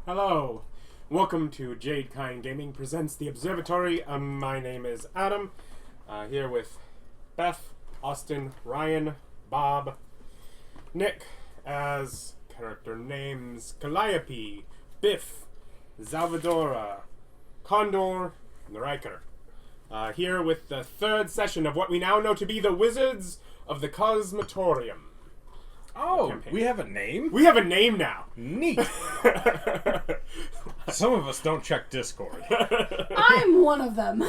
Hello, welcome to Jade Kind Gaming presents the Observatory. My name is Adam, here with Beth, Austin, Ryan, Bob, Nick as character names Calliope, Biff, Xalvadora, Condor, and Ryker. Here with the third session of what we now know to be the Wizards of the Cosmotorium. Oh, Campaign. we have a name? We have a name now. Neat. Some of us don't check Discord. I'm one of them.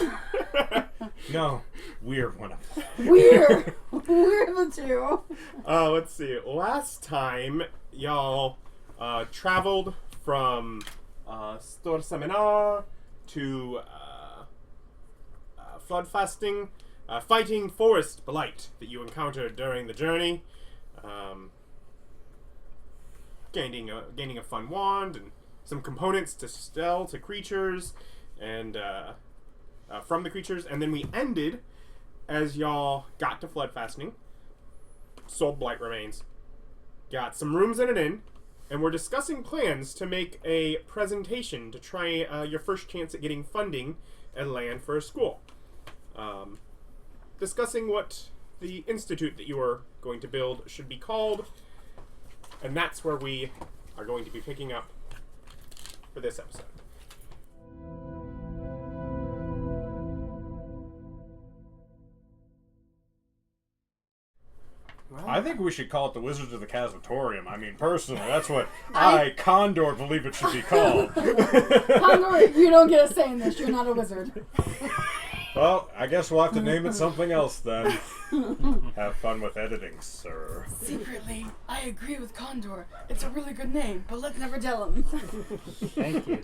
No, we're one of them. We're the two. Let's see. Last time, y'all traveled from Stor Seminar to Flodfæstning, fighting forest blight that you encountered during the journey. Gaining a fun wand and some components to sell to creatures and from the creatures, and then we ended as y'all got to Flodfæstning, sold blight remains, got some rooms in an inn, and we're discussing plans to make a presentation to try your first chance at getting funding and land for a school. Discussing what the institute that you are going to build should be called, and that's where we are going to be picking up for this episode. Well, I think we should call it the Wizards of the Cosmotorium. I mean, personally, that's what I, Condor, believe it should be called. Condor, you don't get a say in this. You're not a wizard. Well, I guess we'll have to name it something else then. Have fun with editing, sir. Secretly, I agree with Condor. It's a really good name, but let's never tell him. Thank you.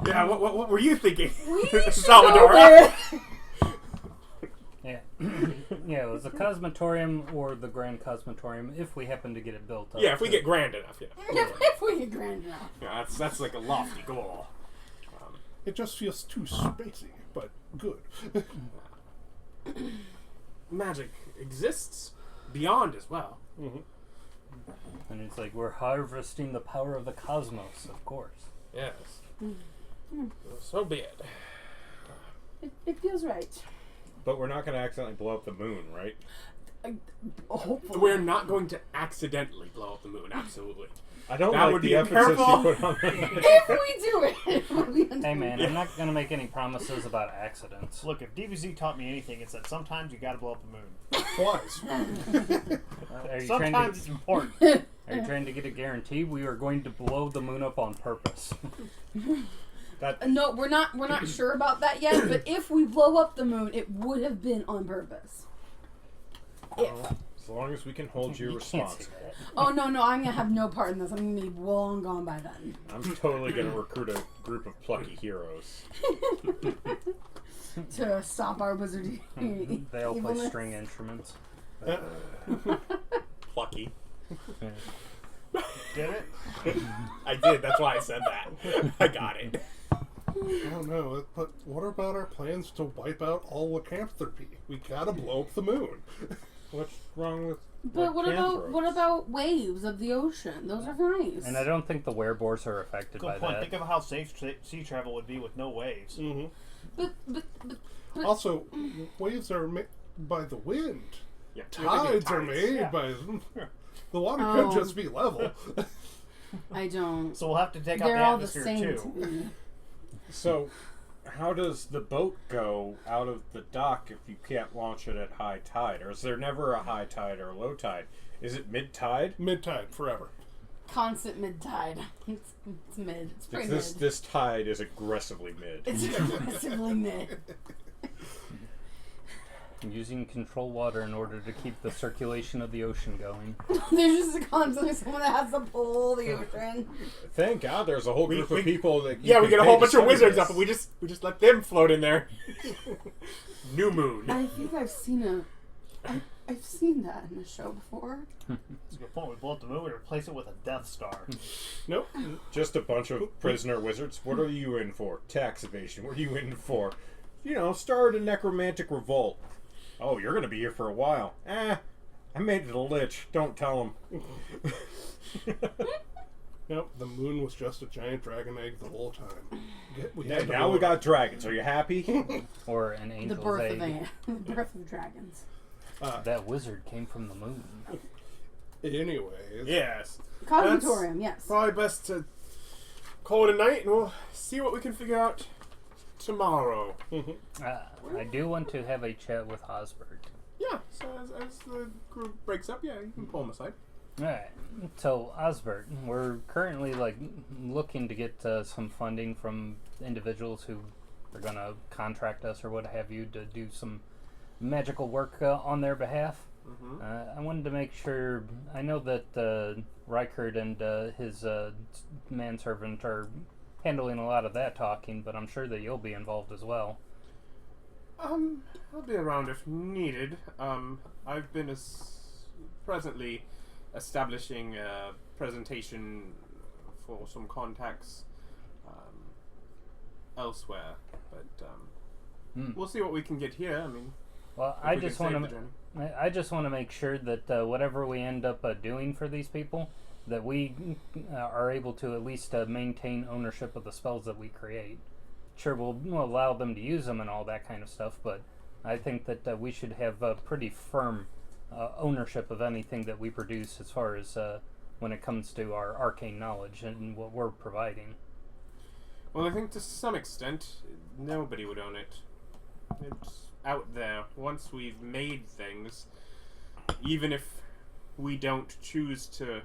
yeah, what were you thinking? We should go Salvador. Yeah. Yeah, it was the Cosmotorium or the Grand Cosmotorium if we happen to get it built up. Yeah, if we get grand enough, yeah. If we get grand enough. Yeah, that's like a lofty goal. It just feels too spacey, but good. Magic exists beyond as well. Mm-hmm. And it's like we're harvesting the power of the cosmos, of course. Yes. So be it. It feels right. But we're not going to accidentally blow up the moon, right? Hopefully. We're not going to accidentally blow up the moon, absolutely. I don't That like would the be emphasis careful. you put on that. If we do it, we'll be Hey man, I'm not going to make any promises about accidents. Look, if DBZ taught me anything, it's that sometimes you gotta blow up the moon. Twice. Are you Sometimes it's important. Are you trying to get a guarantee we are going to blow the moon up on purpose? No, we're not sure about that yet, but if we blow up the moon, it would have been on purpose. If. As long as we can hold you You can't say responsible. that. Oh, no, I'm going to have no part in this. I'm going to be long gone by then. I'm totally going to recruit a group of plucky heroes. To stop our wizardry. They all play evilness. string instruments. Plucky. Get it? I did, that's why I said that. I got it. I don't know, but what about our plans to wipe out all lycanthropy? We gotta blow up the moon. What's wrong with But what lycanthropes? about waves of the ocean? Those are nice. And I don't think the wereborns are affected by Good point. that. Think of how safe sea travel would be with no waves. Mm-hmm. But Also, waves are made by the wind. Yeah, Tides are made yeah. by... The water Oh. could just be level. I don't. So we'll have to take out They're the all the atmosphere same too. to me. So, how does the boat go out of the dock if you can't launch it at high tide? Or is there never a high tide or a low tide? Is it mid-tide? Mid-tide, forever. Constant mid-tide. It's mid. It's pretty Because mid. this tide is aggressively mid. It's aggressively mid. Using control water in order to keep the circulation of the ocean going. There's just constantly someone that has to pull the ocean. Thank God there's a whole group We- of people that... you Yeah, we can get a pay whole to bunch of study wizards this. up, and we just let them float in there. New moon. I think I've seen I've seen that in the show before. That's a good point. We blow up the moon and replace it with a Death Star. Nope. Just a bunch of prisoner wizards. What are you in for? Tax evasion. What are you in for? Start a necromantic revolt. Oh, you're going to be here for a while. I made it a lich. Don't tell them. Nope, the moon was just a giant dragon egg the whole time. Now we got dragons. Are you happy? Or an The angel's birth egg. of the birth of dragons. That wizard came from the moon. Anyways. Yes. Cosmotorium, yes. Probably best to call it a night, and we'll see what we can figure out tomorrow. I do want to have a chat with Hallburn. Yeah, so as the group breaks up, yeah, you can pull them aside. Alright, so Osbert, we're currently looking to get some funding from individuals who are going to contract us or what have you to do some magical work on their behalf. I wanted to make sure, I know that Ryker and his manservant are handling a lot of that talking, but I'm sure that you'll be involved as well. I'll be around if needed. I've been presently establishing a presentation for some contacts elsewhere, but we'll see what we can get here. I mean, well, I just want to make sure that whatever we end up doing for these people, that we are able to at least maintain ownership of the spells that we create. Sure, we'll allow them to use them and all that kind of stuff, but I think that we should have a pretty firm ownership of anything that we produce as far as when it comes to our arcane knowledge and what we're providing. Well, I think to some extent, nobody would own it. It's out there. Once we've made things, even if we don't choose to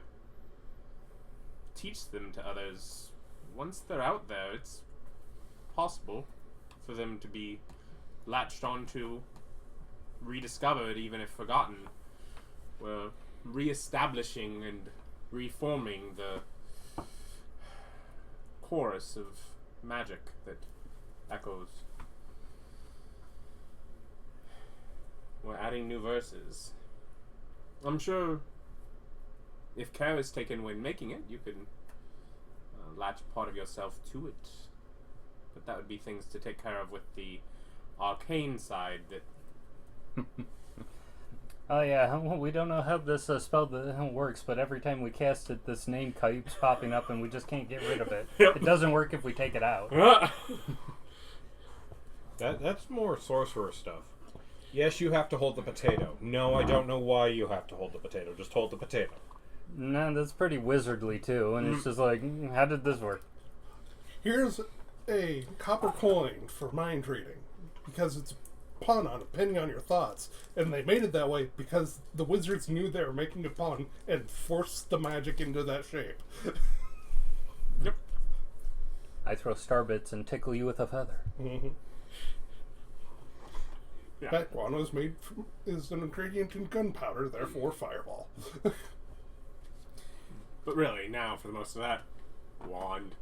teach them to others, once they're out there, it's possible for them to be latched onto, rediscovered, even if forgotten. We're re-establishing and reforming the chorus of magic that echoes. We're adding new verses. I'm sure if care is taken when making it, you can latch part of yourself to it. But that would be things to take care of with the arcane side that... Oh yeah, we don't know how this spell works, but every time we cast it, this name keeps popping up and we just can't get rid of it. Yep. It doesn't work if we take it out. That's more sorcerer stuff. Yes, you have to hold the potato. No, I don't know why you have to hold the potato. Just hold the potato. No, that's pretty wizardly too, and it's just like, how did this work? Here's a copper coin for mind reading, because it's a pun on a penny on your thoughts, and they made it that way because the wizards knew they were making a pun and forced the magic into that shape. Yep. I throw star bits and tickle you with a feather. Yeah. That guano is an ingredient in gunpowder, therefore fireball. But really, now, for the most of that, wand.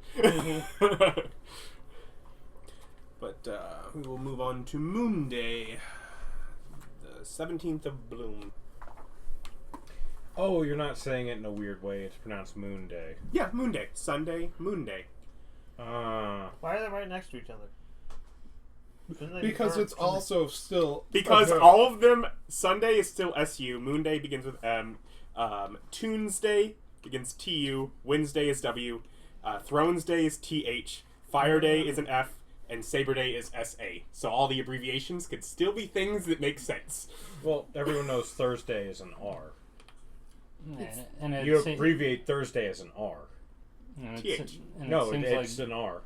But we will move on to Moon Day, the 17th of Bloom. Oh, you're not saying it in a weird way. It's pronounced Moon Day. Yeah, Moon Day. Sunday, Moon Day. Why are they right next to each other? Because it's also still... Because all of them, Sunday is still SU, Moon Day begins with M, Tuesday begins TU, Wednesday is W, Thrones Day is TH, Fire Day is an F, and Saber Day is SA. So all the abbreviations could still be things that make sense. Well, everyone knows Thursday is an R. And You abbreviate Thursday as an R. TH. No, it's an R.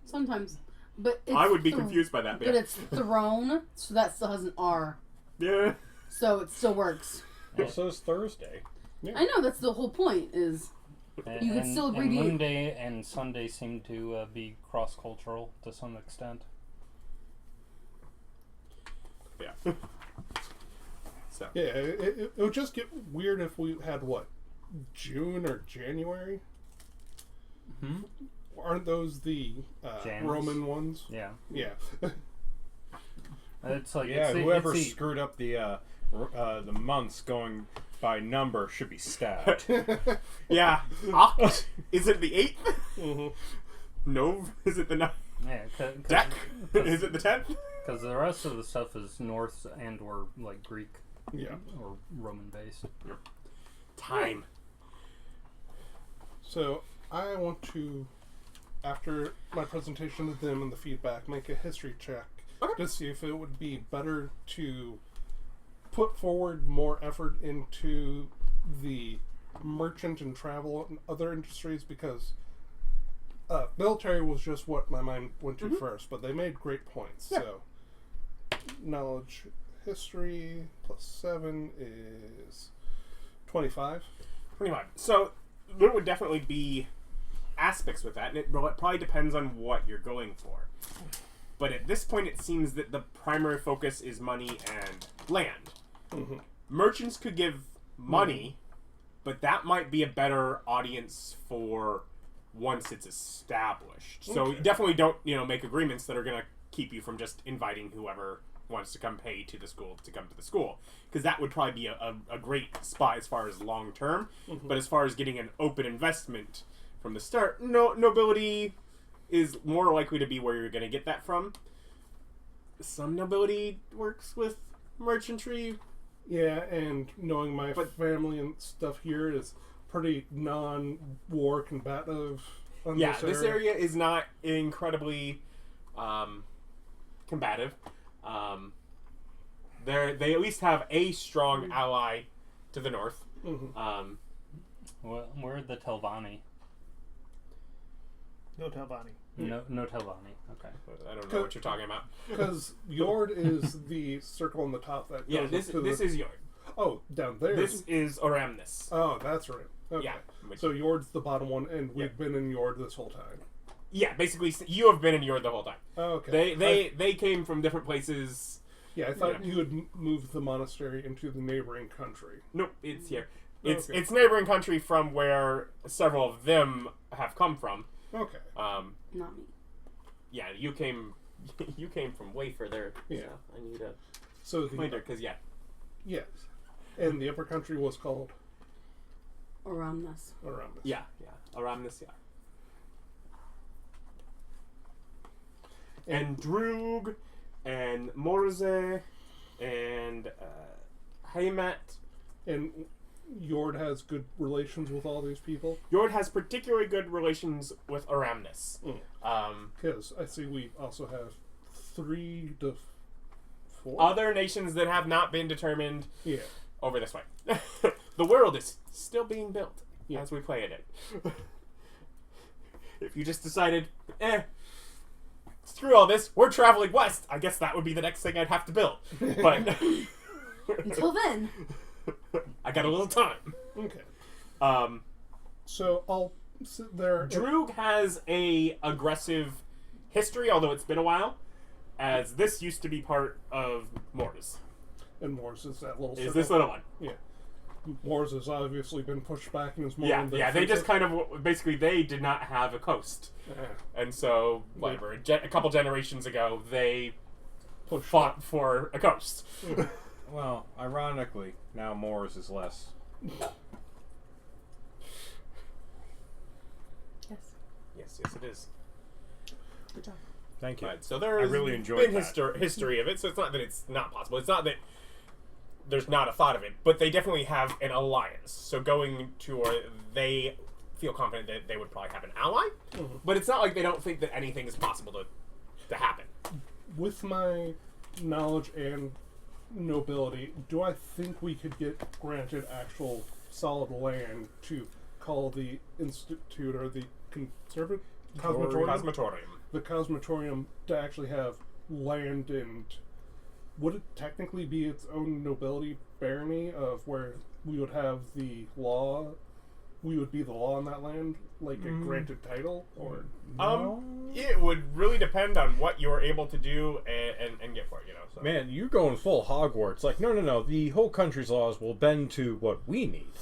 Sometimes. But it's I would be confused by that. But it's throne, so that still has an R. Yeah. So it still works. Well, so is Thursday. Yeah. I know, that's the whole point, is you can still abbreviate. And Moon Day and Sunday seem to be cross-cultural to some extent. Yeah. So. Yeah, it would just get weird if we had, June or January? Aren't those the Roman ones? Yeah. Yeah. It's like whoever screwed up the months going by number should be stabbed. Yeah. Oct is it the 8th? Mm-hmm. Nov is it the 9th? Yeah. Dec is it the 10th? Because the rest of the stuff is Norse and or Greek. Yeah. Or Roman based. Time. So I want to, after my presentation to them and the feedback, make a history check to see if it would be better to put forward more effort into the merchant and travel and other industries, because military was just what my mind went to first, but they made great points. Yeah. So knowledge history plus 7 is 25. 25. So there would definitely be aspects with that, and it probably depends on what you're going for. But at this point, it seems that the primary focus is money and land. Mm-hmm. Merchants could give money, but that might be a better audience for once it's established. So you definitely don't, make agreements that are going to keep you from just inviting whoever wants to come pay to the school to come to the school, because that would probably be a great spot as far as long term. But as far as getting an open investment from the start, nobility is more likely to be where you're going to get that from. Some nobility works with merchantry. Yeah, and knowing my family and stuff here is pretty non-war combative. Yeah, this area is not incredibly combative. They at least have a strong ally to the north. Well, we're the Telvanni. No Talvani. No Telvanni. Okay. I don't know what you're talking about. Because Yord is the circle on the top that goes This to is Yord. Oh, down there. This is Oramnis. Oh, that's right. Okay. Yeah. So Yord's the bottom one, and we've been in Yord this whole time. Yeah, basically, you have been in Yord the whole time. Oh, okay. They came from different places. Yeah, I thought you had moved the monastery into the neighboring country. Nope, it's here. It's neighboring country from where several of them have come from. Okay. Not me. Yeah, you came from way further. Yeah. So I need a So pointer, because yes, and the upper country was called Oramnis. Oramnis. Yeah, Oramnis, yeah. And Droog, and Morze, and Haymet. And Yord has good relations with all these people? Yord has particularly good relations with Oramnis. Because I see we also have 3 to 4 other nations that have not been determined over this way. The world is still being built as we play it. If you just decided, screw all this, we're traveling west, I guess that would be the next thing I'd have to build. But until then, I got a little time. Okay. So I'll sit there. Droog has a aggressive history, although it's been a while, as this used to be part of Morse. And Morse is that little Is this little one? Yeah. Morse has obviously been pushed back and is more they just kind of, basically, they did not have a coast. And so, whatever, a couple generations ago, they fought for a coast. Well, ironically, now Moors is less. Yes, it is. good job. Thank you. Right, so there's really enjoyed been that. history of it, so it's not that it's not possible. It's not that there's not a thought of it, but they definitely have an alliance. So going to where they feel confident that they would probably have an ally, but it's not like they don't think that anything is possible to happen. With my knowledge and nobility, do I think we could get granted actual solid land to call the institute or the Cosmotorium. The Cosmotorium to actually have land, and would it technically be its own nobility barony of where we would have the law? We would be the law on that land, like a granted title, or it would really depend on what you're able to do and get for it, So. Man, you're going full Hogwarts. Like, no. The whole country's laws will bend to what we need.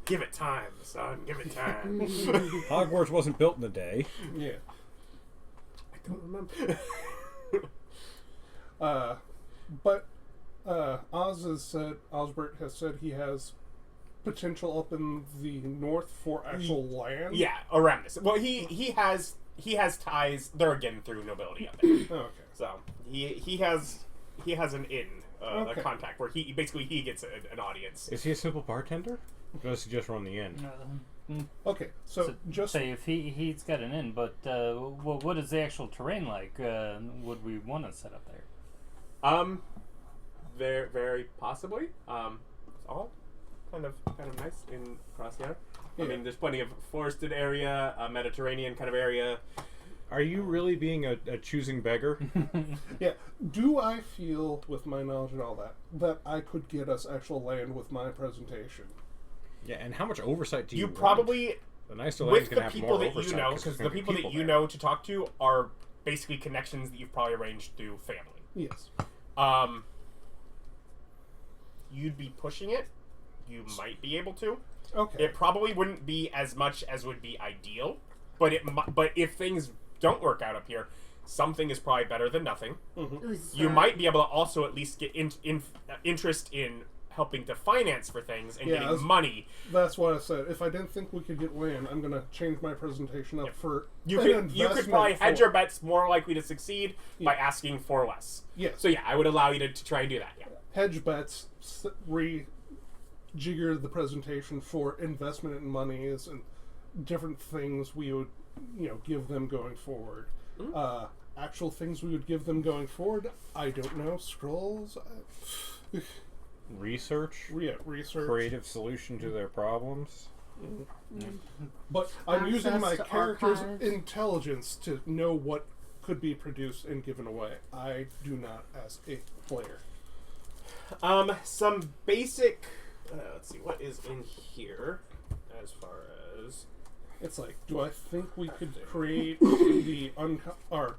Give it time, son. Give it time. Hogwarts wasn't built in a day. yeah. I don't remember. But Osbert has said he has potential up in the north for actual land. Yeah, Oramnis. Well, he has ties. They're again through nobility up there. Okay. So he has an inn, a contact where he gets an audience. Is he a simple bartender? Let's just run the inn. Okay, so just say if he's got an inn, but what is the actual terrain like? Would we want to set up there? Very, very possibly. It's all kind of nice in across here. Yeah. I mean, there's plenty of forested area, a Mediterranean kind of area. Are you really being a choosing beggar? Yeah. Do I feel, with my knowledge and all that I could get us actual land with my presentation? Yeah, and how much oversight do you want? Probably, the nicer with land's going to the have people more that oversight, you know, because the people that you know to talk to are basically connections that you've probably arranged through family. Yes. You'd be pushing it. You might be able to. Okay. It probably wouldn't be as much as would be ideal, but but if things don't work out up here, something is probably better than nothing. Mm-hmm. You might be able to also at least get interest in helping to finance for things and getting money. That's what I said. If I didn't think we could get land, I'm going to change my presentation up for you could probably hedge your bets more likely to succeed by asking for less. Yes. So yeah, I would allow you to try and do that. Yeah. Hedge bets, rejigger the presentation for investment in monies and different things we would, give them going forward. Mm-hmm. Actual things we would give them going forward, I don't know. Scrolls. Research. Research. Creative solution to their problems. Mm-hmm. But I'm using my character's intelligence to know what could be produced and given away. I do not as a player. Some basic. Let's see what is in here, as far as it's like. Do I think we could create the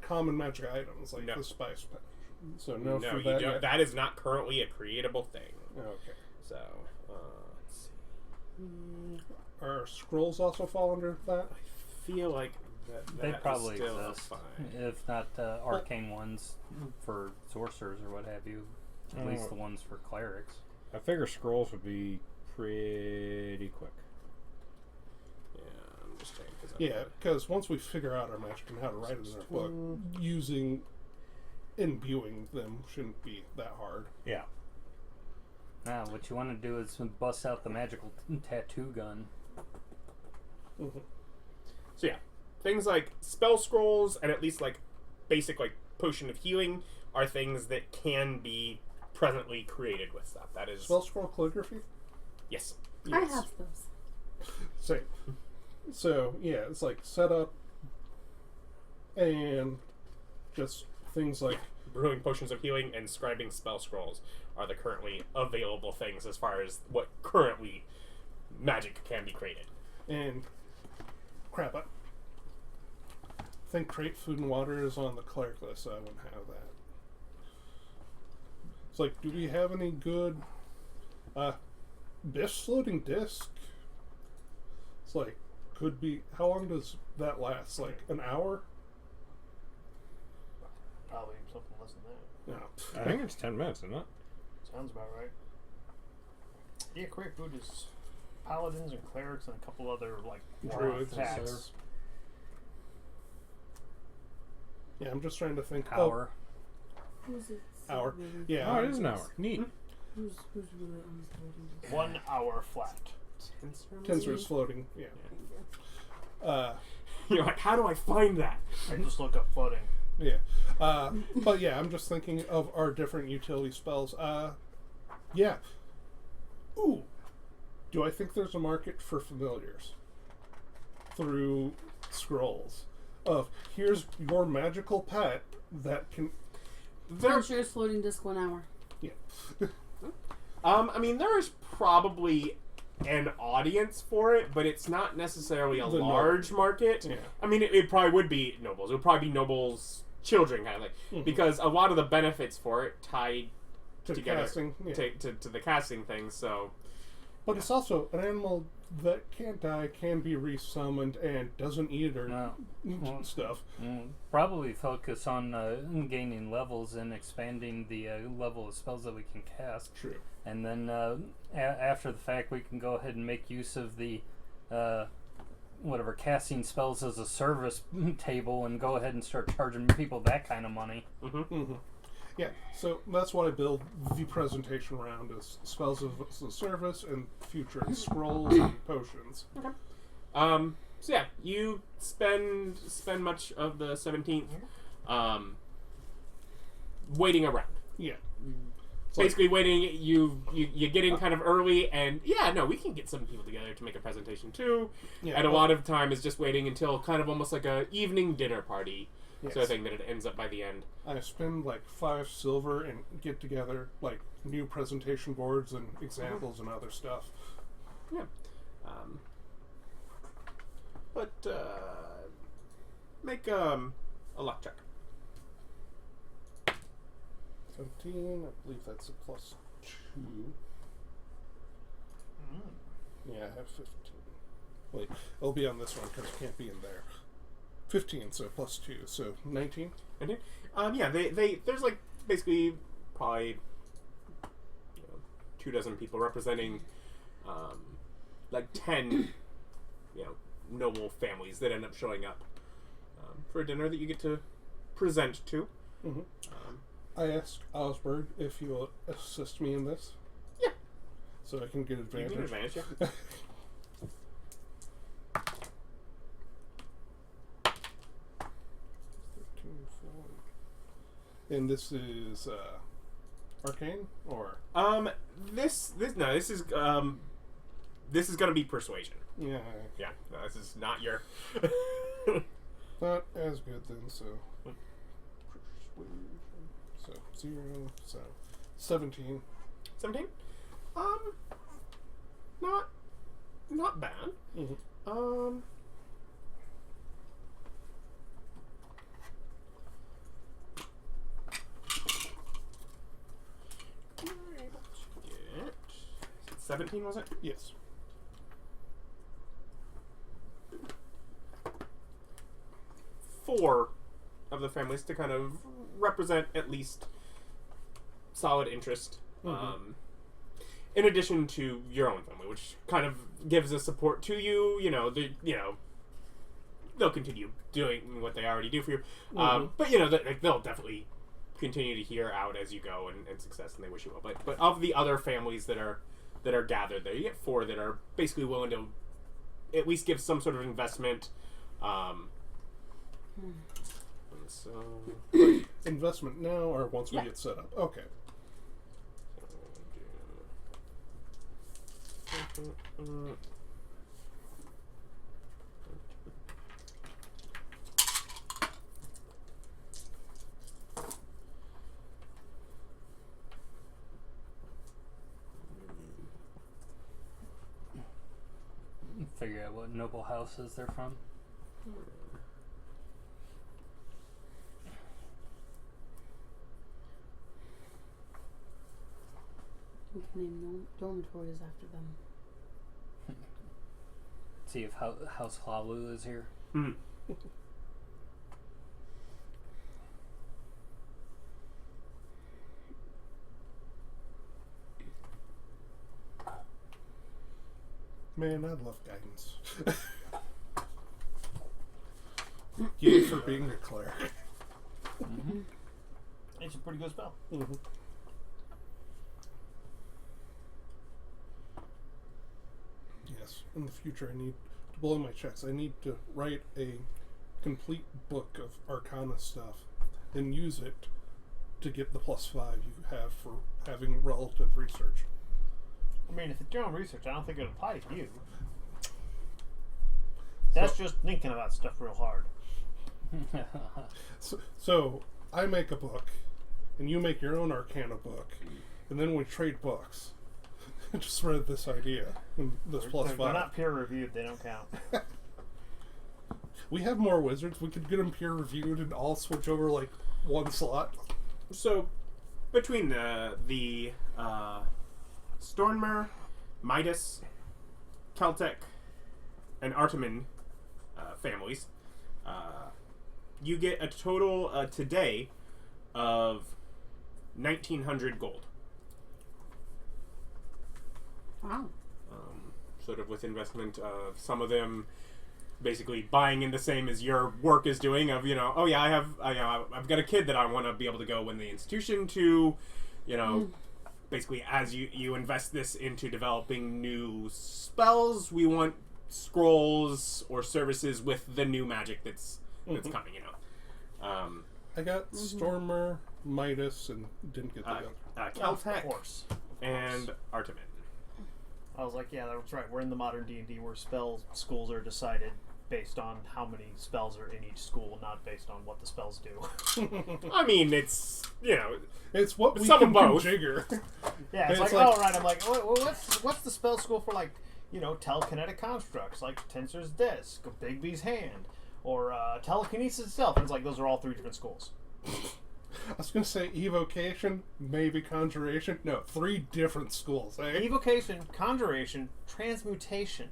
common magic items like the spice patch? So no, for you that. don't. That is not currently a creatable thing. Okay. So let's see. Are scrolls also fall under that? I feel like they probably is still exist, fine. if not arcane ones for sorcerers or what have you. At least the ones for clerics. I figure scrolls would be pretty quick. Yeah, I'm just saying. Yeah, because once we figure out our magic and how to write it in our book, imbuing them shouldn't be that hard. Yeah. Now, what you want to do is bust out the magical tattoo gun. Mm-hmm. So yeah, things like spell scrolls and at least like basic potion of healing are things that can be presently created with stuff. That is spell scroll calligraphy. Yes. I have those. Same. So yeah, it's like set up and just things like brewing potions of healing and scribing spell scrolls are the currently available things as far as what currently magic can be created. And crap, I think create food and water is on the cleric list, so I wouldn't have that. It's like, do we have any good Biff's floating disc? It's like, could be, how long does that last? Like an hour? Probably something less than that. No. I think it's 10 minutes, isn't it? Sounds about right. Yeah, create food is paladins and clerics and a couple other druids and attacks. stuff. Yeah, I'm just trying to think. Hour. Who's it? Hour. Yeah. Oh, it is an hour. Neat. Who's really on this 1 hour flat. Tensor's floating. Yeah. You're like, how do I find that? I just look up floating. Yeah. But yeah, I'm just thinking of our different utility spells. Yeah. Ooh. Do I think there's a market for familiars through scrolls? Of here's your magical pet that can. Tensor's floating disc 1 hour. Yeah. I mean, there is probably an audience for it, but it's not necessarily a large market. Yeah. I mean, it probably would be nobles. It would probably be nobles' children, kind of thing, because a lot of the benefits for it tied together casting, to the casting thing. So, but it's also an animal that can't die, can be resummoned, and doesn't eat or stuff. Probably focus on gaining levels and expanding the level of spells that we can cast. True. And then after the fact, we can go ahead and make use of the whatever casting spells as a service table and go ahead and start charging people that kind of money. Yeah, so that's what I build the presentation around is spells of the service and future scrolls and potions. Okay. So yeah, you spend much of the 17th waiting around. Yeah. Basically waiting, you get in kind of early, and we can get some people together to make a presentation too. Yeah, and a lot of time is just waiting until kind of almost like a evening dinner party sort of thing that it ends up by the end. I spend like 5 silver and get together like new presentation boards and examples and other stuff. Yeah. Make a luck check. 17, I believe that's a +2. Yeah, I have 15. Wait, it'll be on this one because it can't be in there. 15, so +2, so 19. 19? There's like basically probably 24 people representing like 10 noble families that end up showing up for a dinner that you get to present to. Mm-hmm. I asked Osberg if he will assist me in this. Yeah. So I can get advantage. You can advantage, yeah. 13, 4. And this is arcane or this is gonna be persuasion. yeah. Yeah, no, this is not your. Not as good then. So 0, so 17. 17. Not bad. Mm-hmm. You're able to get 17, was it? Yes. Four of the families to kind of represent at least solid interest. Mm-hmm. In addition to your own family, which kind of gives a support to you. They'll continue doing what they already do for you. Mm-hmm. But they'll definitely continue to hear out as you go and success, and they wish you well. But of the other families that are gathered there, you get 4 that are basically willing to at least give some sort of investment. So Investment now or once we get set up? Okay. Figure out what noble houses they're from. We can name dormitories after them. See if House Hlalu is here. Mm-hmm. Man, I love guidance. Yay for being a cleric. Mm-hmm. It's a pretty good spell. Mm-hmm. Yes, in the future I need to blow my checks. I need to write a complete book of Arcana stuff and use it to get the +5 you have for having relative research. I mean, if it's your own research, I don't think it would apply to you. That's just thinking about stuff real hard. So I make a book, and you make your own Arcana book, and then we trade books to spread this idea. And this +5. They're not peer reviewed; they don't count. We have more wizards. We could get them peer reviewed and all switch over like one slot. So between the Stornmer, Midas, Celtic, and Artemin families, you get a total today of 1,900 gold. Wow. Sort of with investment of some of them basically buying in the same as your work is doing. Of oh yeah, I've got a kid that I want to be able to go in the institution to, basically as you invest this into developing new spells, we want scrolls or services with the new magic that's coming. I got Stormer, Midas, and didn't get the other. Caltech, Of course. and Artemin. I was like, yeah, that's right. We're in the modern D&D where spell schools are decided based on how many spells are in each school, not based on what the spells do. I mean, it's it's what we some can of both. configure. Yeah, it's like, oh, right. I'm like, what's the spell school for, like, telekinetic constructs, like Tensor's Disc, or Bigby's Hand, or telekinesis itself. And it's like, those are all 3 different schools. I was going to say evocation, maybe conjuration. No, 3 different schools, eh? Evocation, conjuration, transmutation.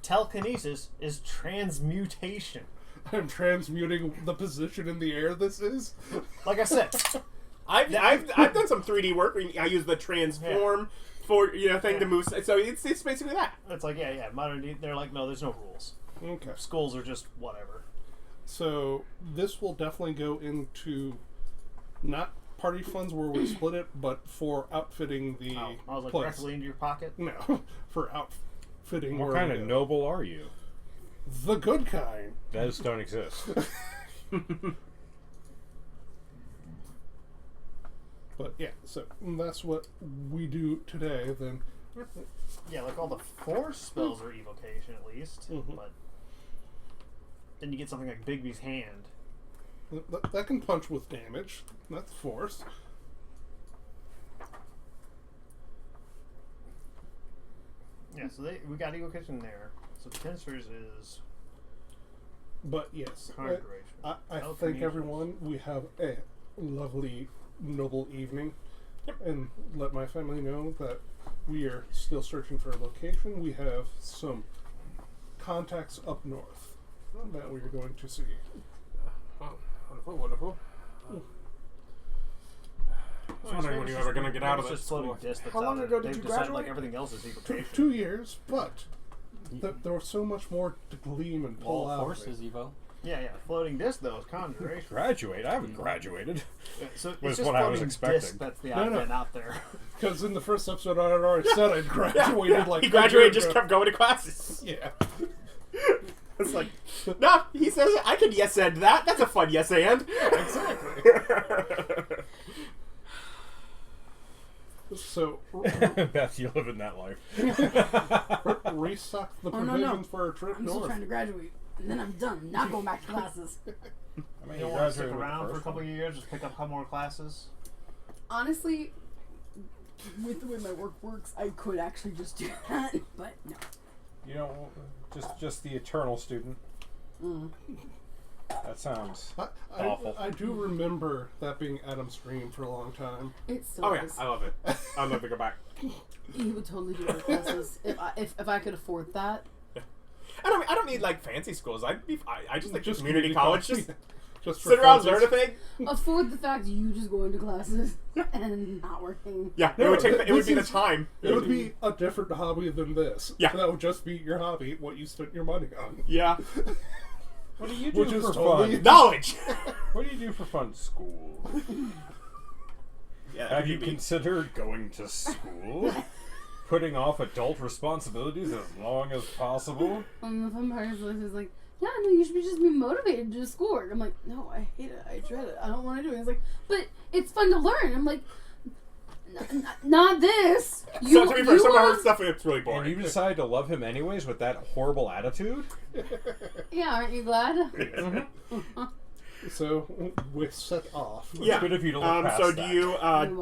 Telekinesis is transmutation. I'm transmuting the position in the air this is. Like I said, I've done some 3D work. I use the transform for thing to move. So it's basically that. It's like yeah. Modern D, they're like, no, there's no rules. Okay. Schools are just whatever. So this will definitely go into not party funds where we split it, but for outfitting the I was like, place. directly into your pocket. No, for outfitting. What where kind we of go. noble are you? The good kind. Those don't exist. But yeah, so that's what we do today. Then Yeah, like all the force spells are evocation at least, but then you get something like Bigby's Hand. that can punch with damage. That's force. Yeah, so we got evocation there. So Tensor's is But yes, conjuration. I thank everyone. We have a lovely, noble evening, and let my family know that we are still searching for a location. We have some contacts up north that we are going to see. Oh, wonderful, wonderful. I was wondering when you were ever going to get out of this school. How long ago did you graduate? Like everything else is evocation. 2 years, but there was so much more to glean and pull out. Force of it. is Evo. Yeah. Floating disc though is conjuration. Graduate? I haven't graduated. So it's Was just what I was floating expecting. disc that's the No. advent out there. Because in the first episode, I had already said I'd graduated. Like he graduated, a year just ago. kept going to classes. Yeah. It's like, no, he says I could yes and that. That's a fun yes and. Exactly. So, Beth, you live in that life. restock the Oh, no. provisions for a trip I'm still north. trying to graduate, and then I'm done. Not going back to classes. I mean, You don't want to stick around for a couple of years, just pick up a couple more classes. Honestly, with the way my work works, I could actually just do that, but no. You know, just the eternal student. Mm. That sounds I awful. I do remember that being Adam's dream for a long time. It still Oh yeah, is. I love it. I'd love to go back. He would totally do it classes if I could afford that. I don't need like fancy schools. I just like Just community college. Just just for sit around, funsies. learn a thing. Afford the fact you just going to classes and not working. Yeah, No, it would take. It would this be the is- time. It would be a different hobby than this. Yeah. That would just be your hobby, what you spent your money on. Yeah, What do you do Which for is totally- fun? knowledge. What do you do for fun? School. Yeah, Have you considered going to school? Putting off adult responsibilities as long as possible? The fun part is like, yeah, no, you should just be motivated to do schoolwork. I'm like, no, I hate it. I dread it. I don't want to do it. He's like, but it's fun to learn. I'm like, not this. So to be fair, some of her want- stuff it's really And boring. you decided to love him anyways with that horrible attitude? Yeah, aren't you glad? So we're set off. Yeah. Good of you to look past So that.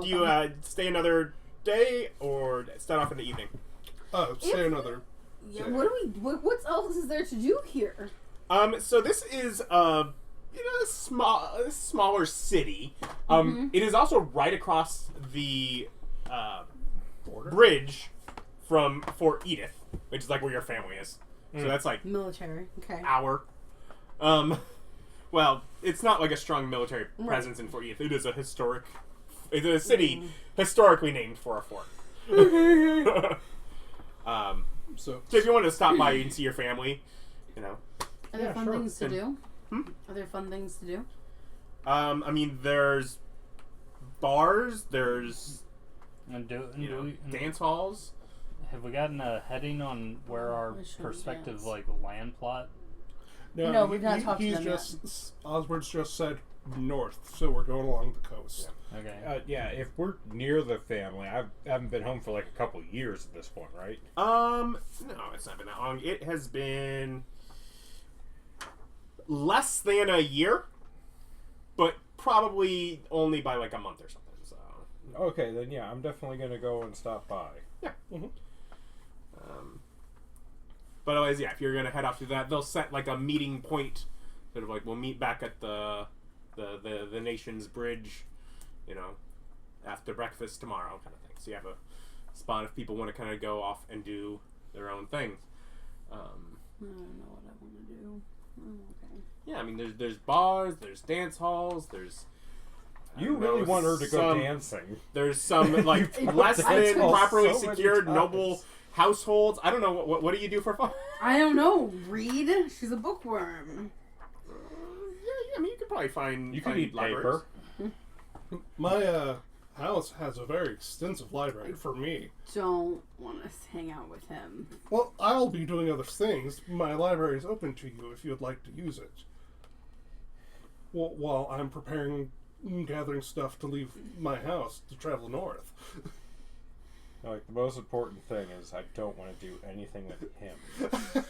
do you stay another day or start off in the evening? Oh, say another. Yeah. What else is there to do here? So this is a smaller city. It is also right across the bridge from Fort Edith, which is like where your family is. So that's like Military. Okay. hour. Well, it's not like a strong military presence in Fort Edith. It is a historic. It's a city historically named for a fort. So So if you wanted to stop by and see your family, Are there fun things to do? Hmm? Are there fun things to do? I mean, there's bars, there's And dance halls. have we gotten a heading on where our We should prospective dance. like land plot? No, we've not talked to he's them yet. just Oswald's just said north, so we're going along the coast. Okay. Yeah, if we're near the family, I haven't been home for like a couple years at this point, right? No, it's not been that long. It has been less than a year, but probably only by like a month or something. So. Okay, then yeah, I'm definitely gonna go and stop by. Yeah. But otherwise, yeah, if you're gonna head off to that, they'll set like a meeting point, sort of like we'll meet back at the nation's bridge, after breakfast tomorrow, kind of thing. So you have a spot if people want to kind of go off and do their own things. I don't know what I want to do. Okay. Yeah, I mean, there's bars, there's dance halls, there's. You really want her to go dancing. There's some like less than properly so many secured times. noble households. I don't know what do you do for fun? I don't know. Read. She's a bookworm. Yeah, I mean, you could probably find. You can find eat libraries. paper. My house has a very extensive library for me. Don't want to hang out with him. Well, I'll be doing other things. My library is open to you if you'd like to use it. Well, while I'm gathering stuff to leave my house to travel north. Like, the most important thing is I don't want to do anything with him.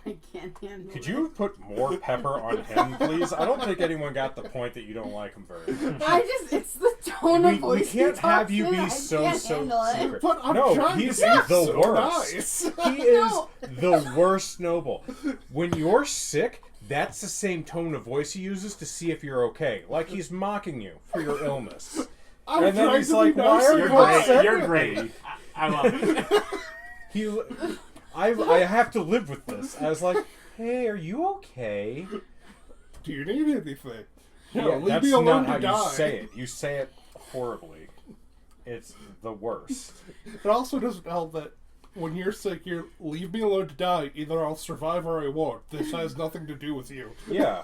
I can't handle Could it. you put more pepper on him, please? I don't think anyone got the point that you don't like him very much. It's the tone of We voice. can't he have talks you in. be I so can't handle it. secret. But I'm No, trying he's to be the so worst. nice. He is No. the worst noble. When you're sick, that's the same tone of voice he uses to see if you're okay. Like he's mocking you for your illness. I'm And then trying he's to like, be "Why nice are and you kind." upset You're with great. me?" I love it. I have to live with this. I was like, hey, are you okay? Do you need anything? No, Yeah, leave that's me alone not how to die. you say it. You say it horribly. It's the worst. It also doesn't help that when you're sick, you leave me alone to die. Either I'll survive or I won't. This has nothing to do with you. Yeah.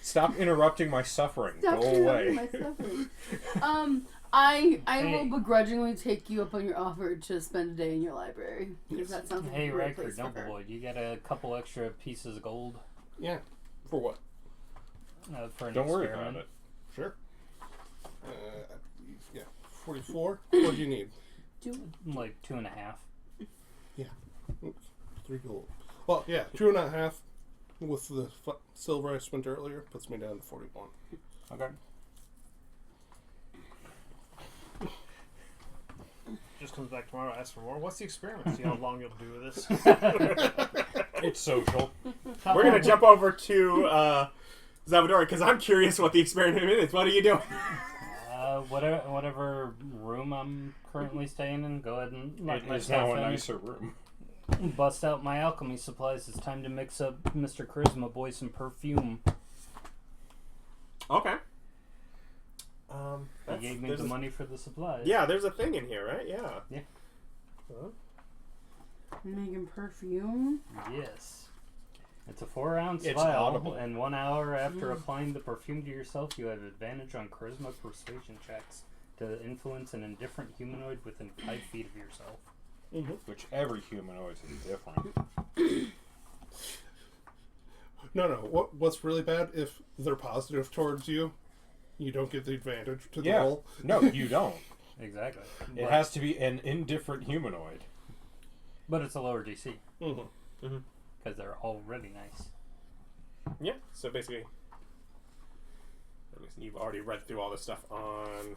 Stop interrupting my suffering. Stop Go interrupting away. my suffering. I Hey. will begrudgingly take you up on your offer to spend a day in your library. Because that sounds like Hey, a great Ryker, place for her. Noble, you get a couple extra pieces of gold Yeah. For what? for an Don't worry experiment. about it. Sure. Yeah. 44? What do you need? Like 2.5. Oops, 3 gold. Well, yeah, 2.5 with the silver I spent earlier puts me down to 41. Okay. Just comes back tomorrow, asks for more. What's the experiment? See how long you'll do with this. It's social. We're gonna jump over to Xalvadora because I'm curious what the experiment is. What are you doing? Whatever room I'm currently staying in, go ahead and lock It my is now stuff a in. nicer room. Bust out my alchemy supplies. It's time to mix up Mr. Charisma Boy some perfume. Okay. He gave me the money for the supplies. Yeah, there's a thing in here, right? Yeah. Yeah. Huh? Making perfume? Yes. It's a 4-ounce It's vial, audible. and 1 hour after applying the perfume to yourself, you have advantage on charisma persuasion checks to influence an indifferent humanoid within 5 feet of yourself. Mm-hmm. Which every humanoid is different. No. What's really bad, if they're positive towards you, you don't get the advantage to the Yeah. roll. No, you don't. Exactly. It has to be an indifferent humanoid. But it's a lower DC, Mm-hmm. because they're already nice. Yeah. So basically, you've already read through all this stuff on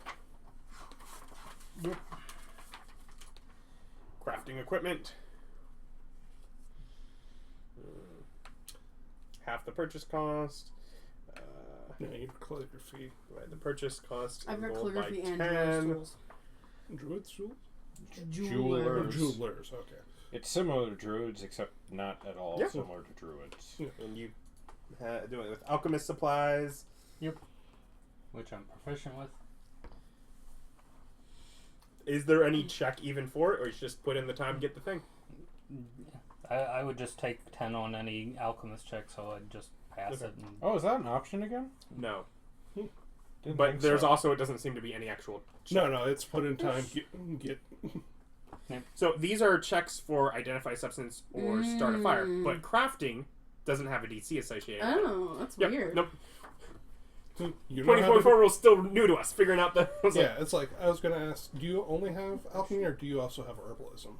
crafting equipment. Half the purchase cost. No, you calligraphy. Right, the purchase cost. I've got rolled by calligraphy and 10. jewels. Druid tools? Jewelers. Jewelers, okay. It's similar to druids, except not at all Yeah. similar to druids. And you do it with alchemist supplies. Which I'm proficient with. Is there any check even for it, or you just put in the time, get the thing? I would just take 10 on any alchemist check, so I'd just pass Okay. it. And Oh, is that an option again? No. Didn't But think there's so. also, it doesn't seem to be any actual No, it's put in time. Get So these are checks for identify substance or start a fire, but crafting doesn't have a DC associated with it. Oh, that's Yep. weird. Nope. you know how 20.4 to- rule's still new to us, figuring out the... Yeah, it's like I was gonna ask. Do you only have alchemy, or do you also have herbalism?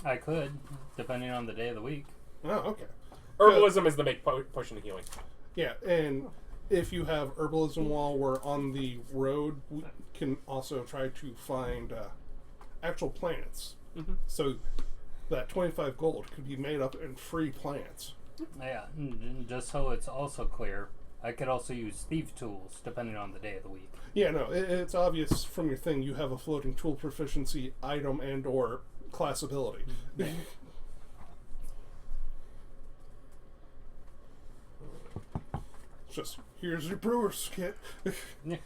I could, depending on the day of the week. Oh, okay. Herbalism is the make potion of healing. Yeah, and if you have herbalism while we're on the road, we can also try to find actual plants. So that 25 gold could be made up in free plants. Yeah, and just so it's also clear, I could also use thief tools, depending on the day of the week. Yeah, no, it's obvious from your thing you have a floating tool proficiency item and or class ability. Just, here's your brewer's kit. Yeah.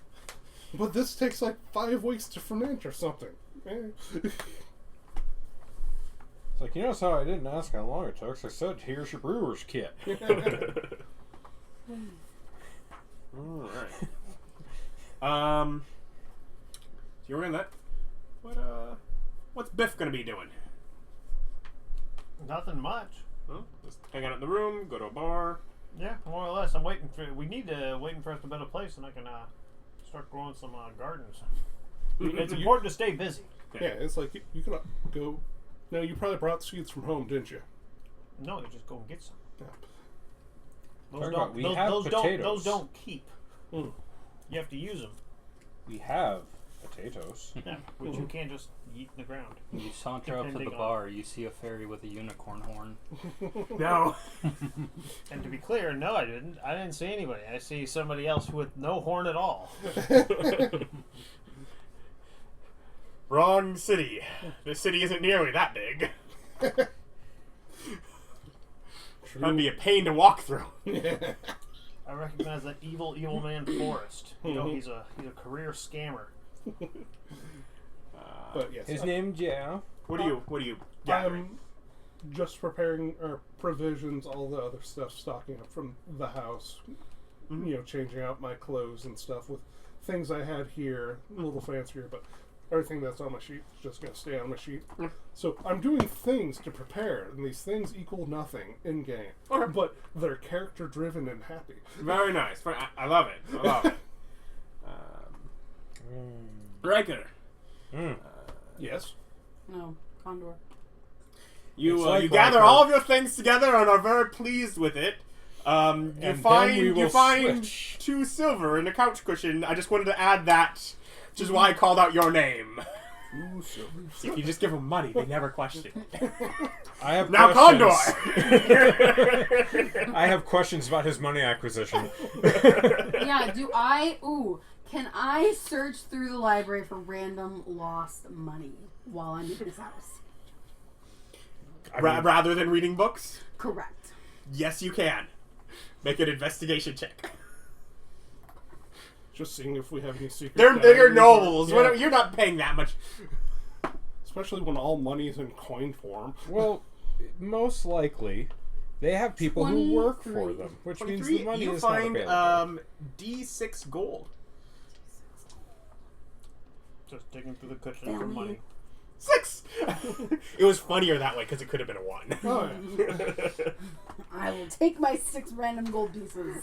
But this takes like 5 weeks to ferment or something. It's like, you notice how I didn't ask how long it took, so I said, here's your brewer's kit. Alright. So you're in that. What's Biff gonna be doing? Nothing much. Huh? Just hang out in the room, go to a bar. Yeah, more or less. I'm waiting for. We need to waiting for us to build a place, and I can start growing some gardens. It's important to stay busy. Yeah, it's like you can go. No, you probably brought seeds from home, didn't you? No, you just go and get some. Yeah. Those Talk don't. about, we Those, have those potatoes. don't. Those don't keep. Mm. You have to use them. We have potatoes. Yeah, which you can't just eat in the ground. You saunter up to the Depending on- bar, you see a fairy with a unicorn horn. No. And to be clear, no, I didn't. I didn't see anybody. I see somebody else with no horn at all. Wrong city. This city isn't nearly that big. That'd be a pain to walk through. I recognize that evil man Forrest. You know, he's a career scammer. But yes, His name's Joe. What do you gathering? I'm just preparing our provisions, all the other stuff, stocking up from the house. You know, changing out my clothes and stuff with things I had here, a little fancier, but everything that's on my sheet is just going to stay on my sheet. So I'm doing things to prepare, and these things equal nothing in game, Okay. but they're character driven and happy. Very nice. I love it. I love it. Ryker, Yes. No, Condor. you It's like you gather Ryker. all of your things together and are very pleased with it. You And then find we will switch. 2 silver in a couch cushion. I just wanted to add that, which is why I called out your name. Ooh, so See, if you just give them money, they never question it. I have Now, questions. Condor. I have questions about his money acquisition. Yeah, can I search through the library for random lost money while I'm in his house? Rather than reading books, Correct. yes, you can. Make an investigation check. just seeing if we have any secret. They're bigger diaries or- nobles. yeah. You're not paying that much. Especially when all money is in coin form. Well, most likely, they have people who work for 23. them, which means 23, the money you is find not available. D6 gold. Just digging through the cushion for money. 6. It was funnier that way because it could have been a 1. Oh, yeah. I will take my 6 random gold pieces.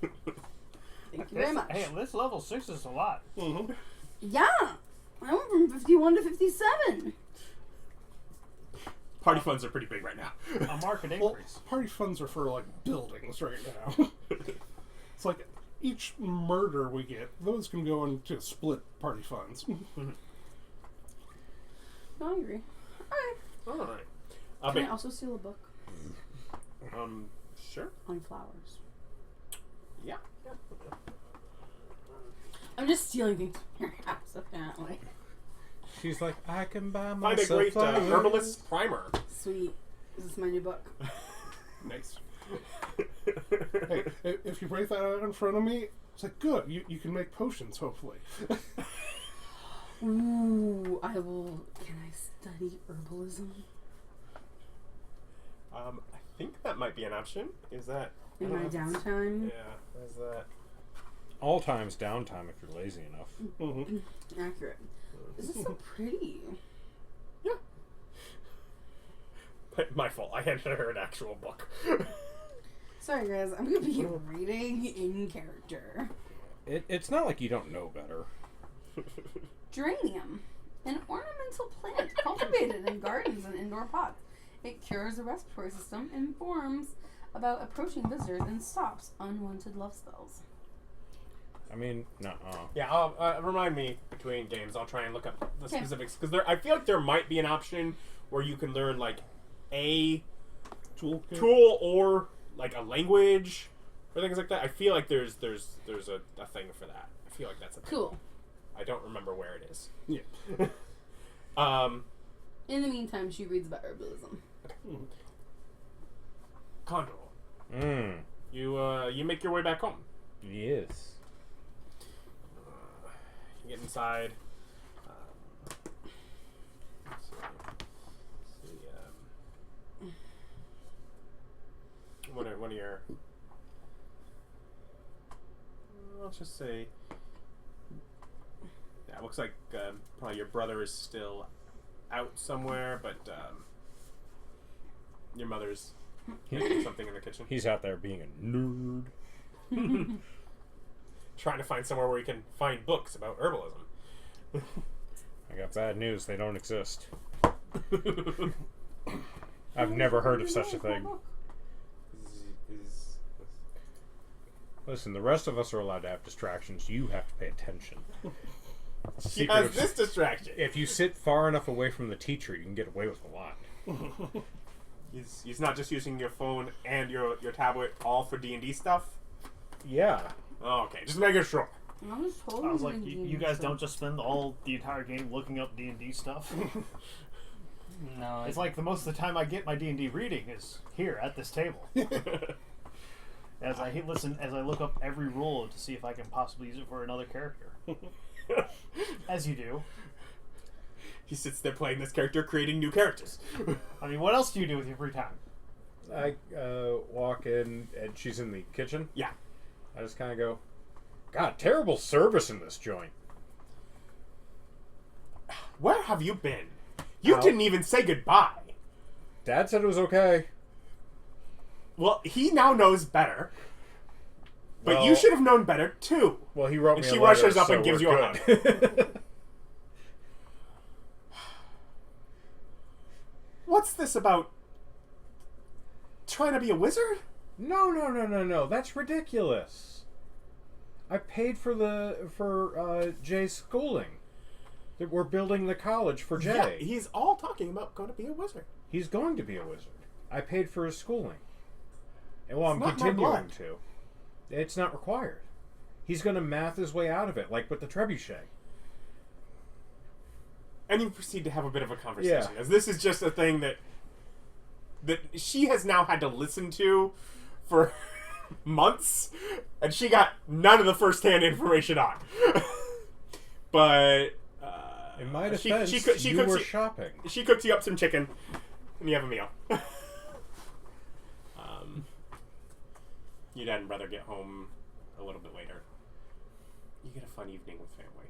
Thank you very much. Hey, this level 6 is a lot. Mhm. Yeah, I went from 51 to 57. Party funds are pretty big right now. A market Well, increase. party funds are for like buildings right now. It's like each murder we get, those can go into split party funds. I agree. Alright. Alright. Can I also steal a book Sure. on flowers? Yeah. I'm just stealing things from your house, apparently. She's like, I can buy Find a myself great flowers. herbalist primer. Sweet. This is my new book. Nice. Hey, if you break that out in front of me, it's like, good, you can make potions, hopefully. Ooh, I will. Can I study herbalism? I think that might be an option. Is that... In my downtime. Yeah, is that... All time's downtime if you're lazy enough. Mm-hmm. Accurate. This is so pretty. Yeah. My fault. I handed her an actual book. Sorry, guys. I'm going to be reading in character. It's not like you don't know better. Geranium. An ornamental plant cultivated in gardens and indoor pots. It cures the respiratory system, informs about approaching visitors, and stops unwanted love spells. I mean, nuh-uh. Yeah, I'll remind me between games. I'll try and look up the specifics because I feel like there might be an option where you can learn like a tool or like a language or things like that. I feel like there's a thing for that. I feel like that's a thing. Cool. I don't remember where it is. Yeah. In the meantime, she reads about herbalism. Okay. Condor. You make your way back home. Yes. You get inside. Let's see, what are your... Let's just say... Yeah, it looks like probably your brother is still out somewhere, but your mother's making something in the kitchen. He's out there being a nerd. Trying to find somewhere where you can find books about herbalism. I got bad news. They don't exist. I've never heard of such a thing. Listen, the rest of us are allowed to have distractions. You have to pay attention. She has this distraction. If you sit far enough away from the teacher, you can get away with a lot. He's not just using your phone and your tablet all for D&D stuff? Yeah. Oh, okay, just making sure. I was totally I was like, you guys don't just spend the entire game looking up D&D stuff? No, It's like most of the time I get my D&D reading is here at this table. As I look up every rule to see if I can possibly use it for another character. As you do. He sits there playing this character, creating new characters. I mean, what else do you do with your free time? I walk in, and she's in the kitchen. Yeah. I just kind of go, God, terrible service in this joint. Where have you been? You didn't even say goodbye. Dad said it was okay. Well, he now knows better. But Well- you should have known better, too. Well, he wrote And me she a letter, rushes up so and gives we're you a good. What's this about trying to be a wizard? No. That's ridiculous. I paid for Jay's schooling. That we're building the college for Jay. Yeah, he's all talking about going to be a wizard. He's going to be a wizard. I paid for his schooling. And well, I'm It's not my continuing blood. to. It's not required. He's going to math his way out of it, like with the trebuchet. And you proceed to have a bit of a conversation, Yeah. as this is just a thing that she has now had to listen to for months, and she got none of the first-hand information on. But In my she defense, you cooks were you- shopping. She cooks you up some chicken, and you have a meal. Your dad and brother get home a little bit later. You get a fun evening with family.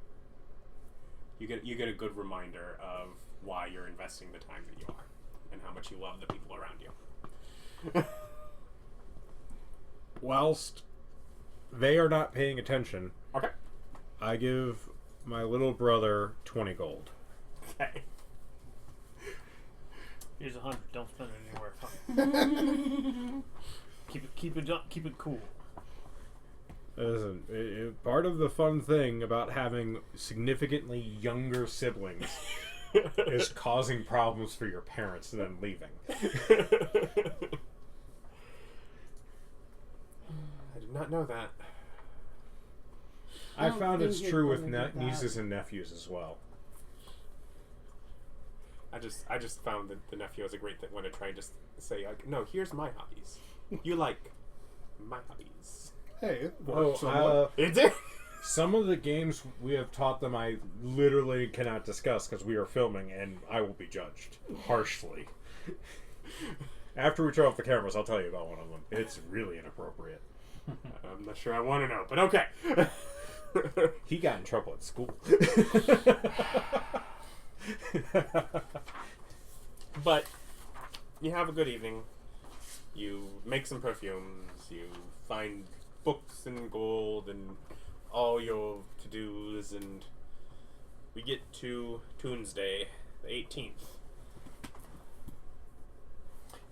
You get a good reminder of why you're investing the time that you are, and how much you love the people around you. Whilst they are not paying attention, Okay. I give my little brother 20 gold. Okay. Here's 100. Don't spend it anywhere. Keep it cool. Listen, part of the fun thing about having significantly younger siblings is causing problems for your parents and then leaving. I did not know that. I I don't found it's think you're true with gonna get that. nieces and nephews as well. I just found that the nephew was a great one to try and just say, like, no, here's my hobbies. You like my hobbies. Hey, it Oh, works somewhat. It did. some of the games we have taught them I literally cannot discuss because we are filming and I will be judged harshly. After we turn off the cameras, I'll tell you about one of them. It's really inappropriate. I'm not sure I want to know, but okay. He got in trouble at school. But you have a good evening. You make some perfumes. You find books and gold and all your to-dos, and we get to Tuesday, the 18th.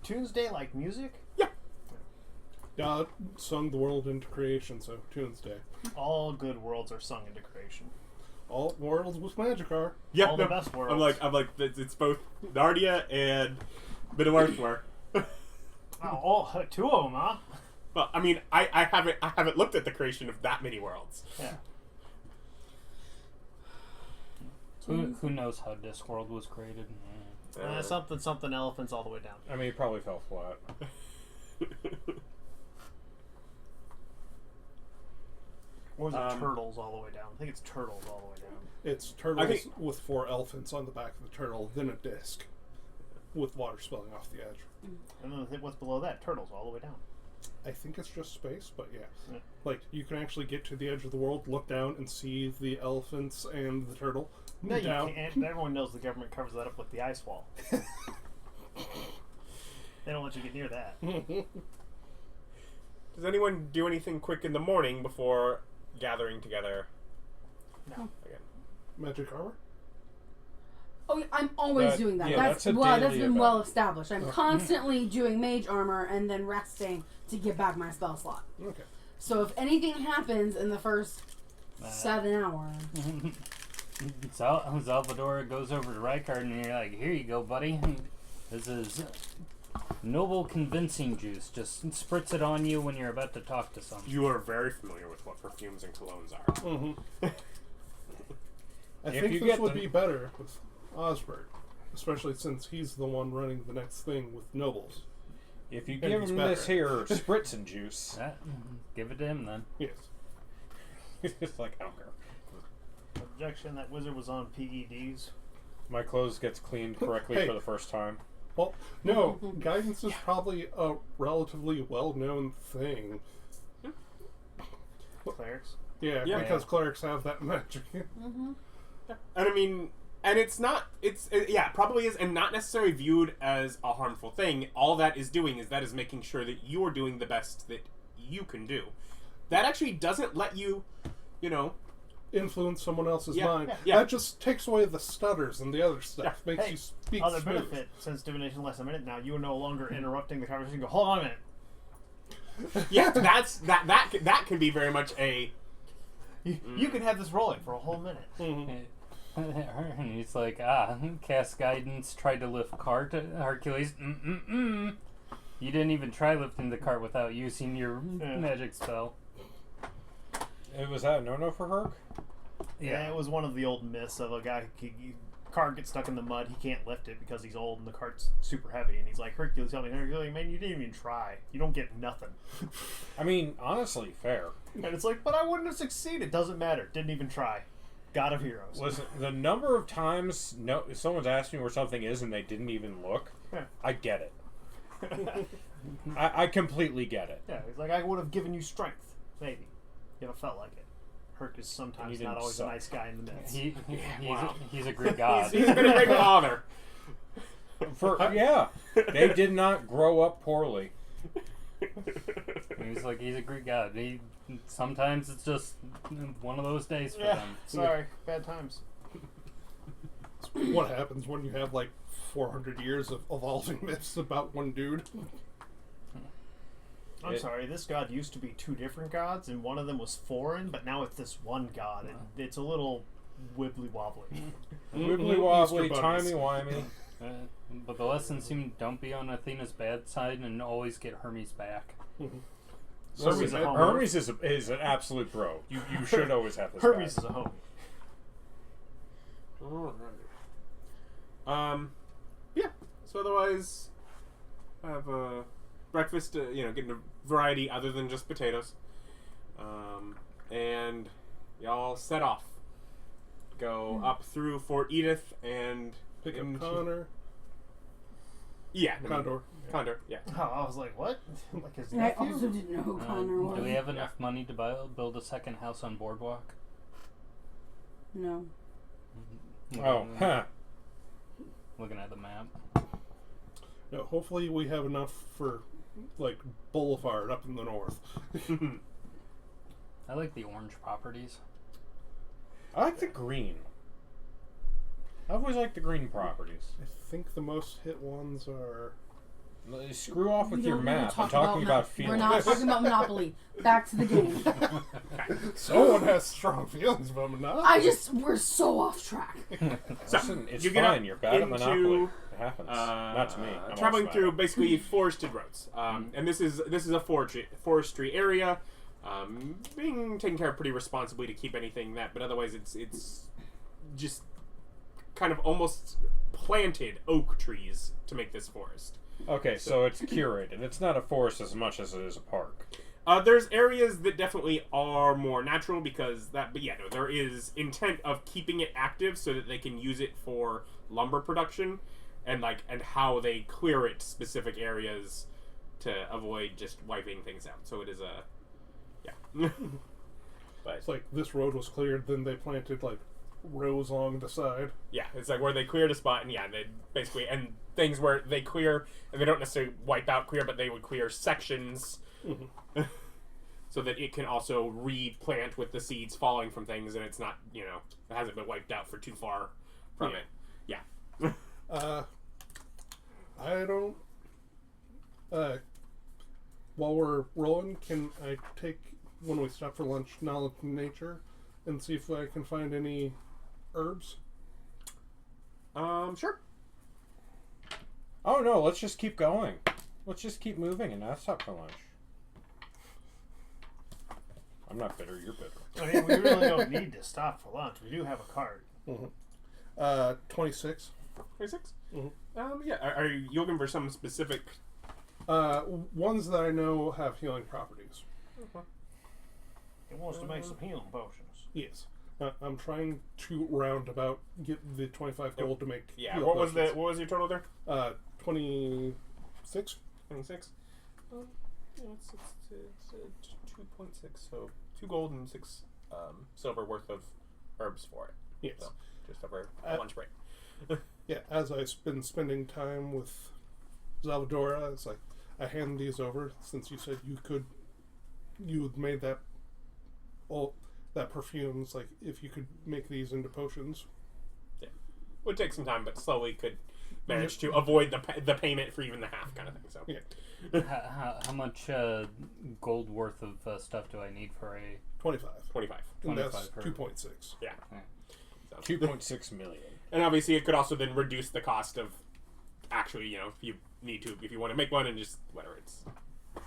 Tuesday, like music? God sung the world into creation, so Tuesday. All good worlds are sung into creation. All worlds with magic are. Yeah, All the best worlds. I'm like, it's both Narnia and bit of Earthware. Oh, two of them, huh? Well, I mean, I haven't looked at the creation of that many worlds. Yeah. Who knows how Discworld was created? Something elephants all the way down. I mean, he probably fell flat. Or was it turtles all the way down? I think it's turtles all the way down. It's turtles with 4 elephants on the back of the turtle, then a disc with water spilling off the edge. And then what's below that? Turtles all the way down. I think it's just space, but yeah. Yeah. Like, you can actually get to the edge of the world, look down, and see the elephants and the turtle. No, you down. can't. Everyone knows the government covers that up with the ice wall. They don't let you get near that. Does anyone do anything quick in the morning before gathering together? No. Again. Magic armor? Oh, yeah, I'm always That- doing that. yeah, that's that's a that's daily been event. well established. I'm constantly doing mage armor and then resting to get back my spell slot. Okay. So if anything happens in the first 7 hours, Xalvadora goes over to Ryker and you're like, here you go, buddy. This is noble convincing juice. Just spritz it on you when you're about to talk to someone. You are very familiar with what perfumes and colognes are. Mm-hmm. I If think you this get would the- be better with Osbert, especially since he's the one running the next thing with nobles. If you And give he's him better. this here spritzing juice, Give it to him then. Yes. it's like, I don't care. Objection, that wizard was on PEDs. My clothes gets cleaned correctly Hey. for the first time. Well, no, guidance is probably a relatively well-known thing. Clerics. Yeah, Yeah. because clerics have that magic. And I mean, and it probably is, and not necessarily viewed as a harmful thing. All that is doing is making sure that you are doing the best that you can do. That actually doesn't let you, Influence someone else's Yeah, mind. yeah. That just takes away the stutters and the other stuff. Yeah. Makes Hey, you speak other smooth. benefit, since divination lasts a minute now, you are no longer interrupting the conversation. Go, hold on a minute. Yeah, that can be very much a. You can have this rolling for a whole minute. Mhm. And he's like, cast guidance, tried to lift cart, Hercules. You didn't even try lifting the cart without using your magic spell. Was that a no-no for Herc? Yeah, it was one of the old myths of a guy. Cart gets stuck in the mud. He can't lift it because he's old and the cart's super heavy. And he's like, Hercules, help me. Hercules, man, you didn't even try. You don't get nothing. I mean, honestly, fair. And it's like, but I wouldn't have succeeded. Doesn't matter. Didn't even try. God of heroes. Listen, the number of times someone's asked me where something is and they didn't even look, Yeah. I get it. I completely get it. Yeah, he's like, I would have given you strength. Maybe. You ever felt like it. Herc is And sometimes you not didn't always suck. a nice guy in the midst. He's a Greek god. He's been a big father. They did not grow up poorly. He's a Greek god. Sometimes it's just one of those days for Yeah, them. sorry. Bad times. What happens when you have like 400 years of evolving myths about one dude? I'm sorry, this god used to be 2 different gods, and one of them was foreign, but now it's this one god, and it's a little wibbly-wobbly. Wibbly wobbly, Easter bunnies. timey wimey. But the lesson seemed don't be on Athena's bad side and always get Hermes back. Hermes, a homer. Hermes is an absolute bro. You should always have this. Hermes guy. is a homie. Alright. Yeah. So otherwise, have a breakfast. Getting a variety other than just potatoes. And y'all set off. Go up through Fort Edith and Pick up into- Connor. Yeah. Condor. Condor, yeah. Oh, I was like, what? Like his And I nephew? also didn't know who Connor was. Do we have enough money to build a second house on Boardwalk? No. Oh, huh. Looking at the map. No, hopefully we have enough for, like, Boulevard up in the north. I like the orange properties. I like the green. I always like the green properties. I think the most hit ones are... Screw off with We your don't need to map. talk I'm talking about We're feelings. not talking about Monopoly. Back to the game. Someone has strong feelings about Monopoly. We're so off track. Listen, it's you get fine. up You're bad at into, Monopoly. It happens. Not to me. I'm traveling also through bad. basically forested roads, and this is a forestry area, being taken care of pretty responsibly to keep anything that, but otherwise it's just kind of almost planted oak trees to make this forest. Okay, so it's curated. It's not a forest as much as it is a park. There's areas that definitely are more natural because that, but yeah, no, there is intent of keeping it active so that they can use it for lumber production, and how they clear it specific areas to avoid just wiping things out. So it is yeah. But It's like this road was cleared, then they planted, like, rows along the side. yeah, it's like where they cleared a spot, and yeah, they basically, and things where they clear, and they don't necessarily wipe out clear, but they would clear sections so that it can also replant with the seeds falling from things, and it's not, it hasn't been wiped out for too far from it. Yeah. I don't... while we're rolling, can I take, when we stop for lunch, knowledge in nature and see if I can find any herbs? Sure. Oh no, let's just keep going. Let's just keep moving and not stop for lunch. I'm not bitter, you're bitter. I mean, we really don't need to stop for lunch. We do have a cart. 26. 26? Mm-hmm. Yeah, are you looking for some specific... Ones that I know have healing properties. He wants to make some healing potions. Yes. I'm trying to roundabout get the 25 gold to make. Yeah, heal what was your total there? 26. 26? Yeah, it's 2.6, so 2 gold and 6 silver worth of herbs for it. Yes. So, just over a lunch break. Yeah, as I've been spending time with Xalvadora, it's like, I hand these over, since you said you had made that perfume. It's like, if you could make these into potions. Yeah. Would take some time, but slowly could manage to avoid the payment for even the half kind of thing. So Yeah. How much gold worth of stuff do I need for a 25. 25. And that's 25 per- 2.6. Yeah. So, 2.6 million. and obviously it could also then reduce the cost of actually, if you need to, if you want to make one, and just whatever, it's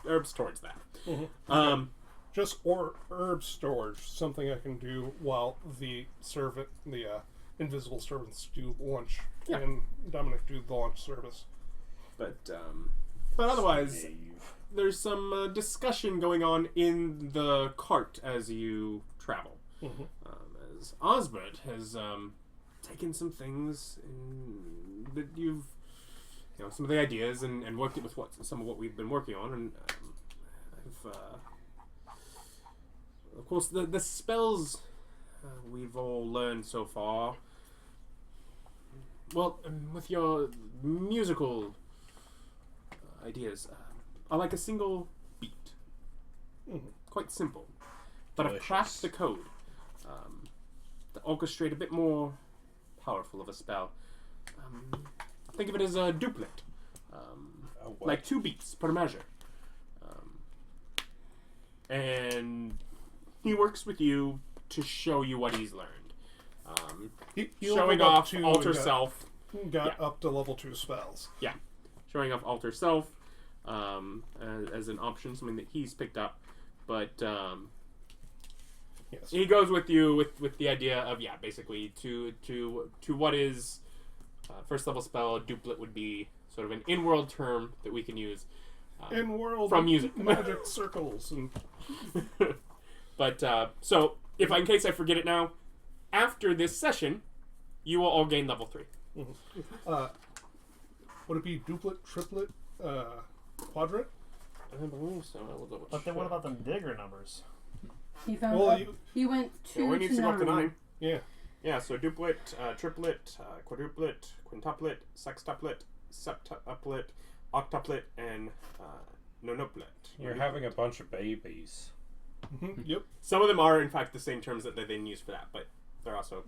herbs towards that. Mm-hmm. Just herb storage, something I can do while the invisible servants do lunch, Yeah. and Dominic do the lunch service. But otherwise, there's some discussion going on in the cart as you travel. Mm-hmm. As Osbert has taken some things that you've, some of the ideas and worked it with some of what we've been working on, and I've, of course, the spells we've all learned so far. Well, with your musical ideas, are like a single beat. Mm-hmm. Quite simple. But I've Delicious. cracked the code to orchestrate a bit more powerful of a spell. Think of it as a duplet. Like 2 beats per measure. And he works with you to show you what he's learned. He Showing leveled up off to Alter got- Self. Got up to level 2 spells. Yeah. Showing off Alter Self as an option, something that he's picked up. But Yes. he goes with you with the idea of, basically to what is first level spell. A duplet would be sort of an in-world term that we can use. In world from music. magic circles and But so in case I forget it now, after this session, you will all gain level 3. would it be duplet, triplet? quadrant. I believe so. I will double But then check. what about them digger numbers? He found Well, he went Yeah, 2 we need to go up to 9. Yeah. Yeah, so duplet, triplet, quadruplet, quintuplet, sextuplet, septuplet, octuplet, and nonuplet. You're having a bunch of babies. Yep. Some of them are, in fact, the same terms that they then use for that, but they're also...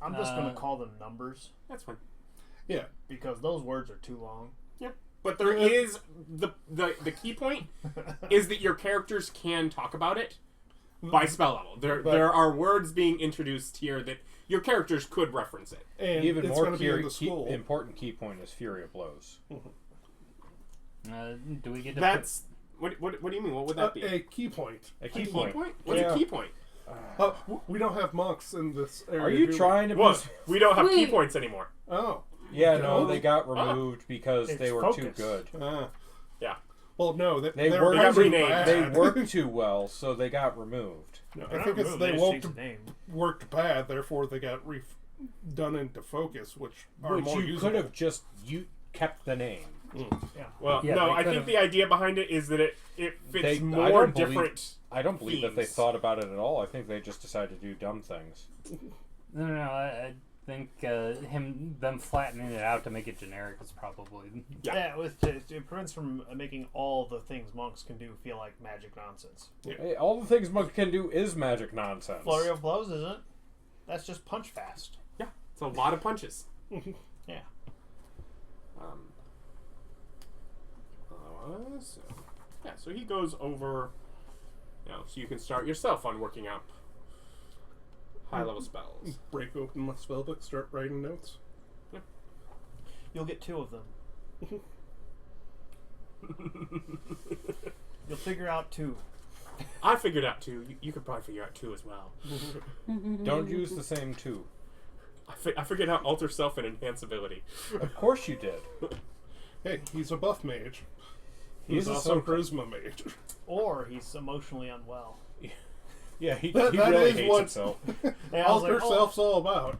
I'm just going to call them numbers That's fine. Yeah. because those words are too long. But there is... The key point is that your characters can talk about it by spell level. There are words being introduced here that your characters could reference it. And Even it's more going to be in the school. important key point is Fury of Blows. Do we get to... That's... What do you mean? What would that be? A key point. A key Key point. What's Yeah. a key point? We don't have monks in this area. Are you do we? trying to... Well, we don't have key Wait. points anymore. Oh. Yeah, no, Don't? they got removed because It's they were too focus. good. Yeah. Well, no, They they worked. got really renamed. bad. They worked too well, so they got removed. No, They're I not think it's removed, they just woke changed the name. worked bad, therefore they got done into focus, which are Which more you usable. could have just kept the name. Well, Yeah, no, they I think could've- the idea behind it is that it fits I more don't believe- different... I don't believe that they themes. thought about it at all. I think they just decided to do dumb things. No, I think them flattening it out to make it generic is probably... Yeah. It prevents from making all the things monks can do feel like magic nonsense. Hey, all the things monk can do is magic nonsense. Flurry of blows isn't. That's just punch fast. Yeah, it's a lot of punches. Yeah. So he goes over, so you can start yourself on working out high-level spells. break open my spellbook, start writing notes. You'll get 2 of them. You'll figure out 2. I figured out 2. You could probably figure out 2 as well. Don't use the same two. I figured out alter self and enhance ability. Of course you did. Hey, he's a buff mage. He's He's a also a super- charisma mage. Or he's emotionally unwell. Yeah, he That really is hates what- himself. Yeah, I was Alter like, self's all about.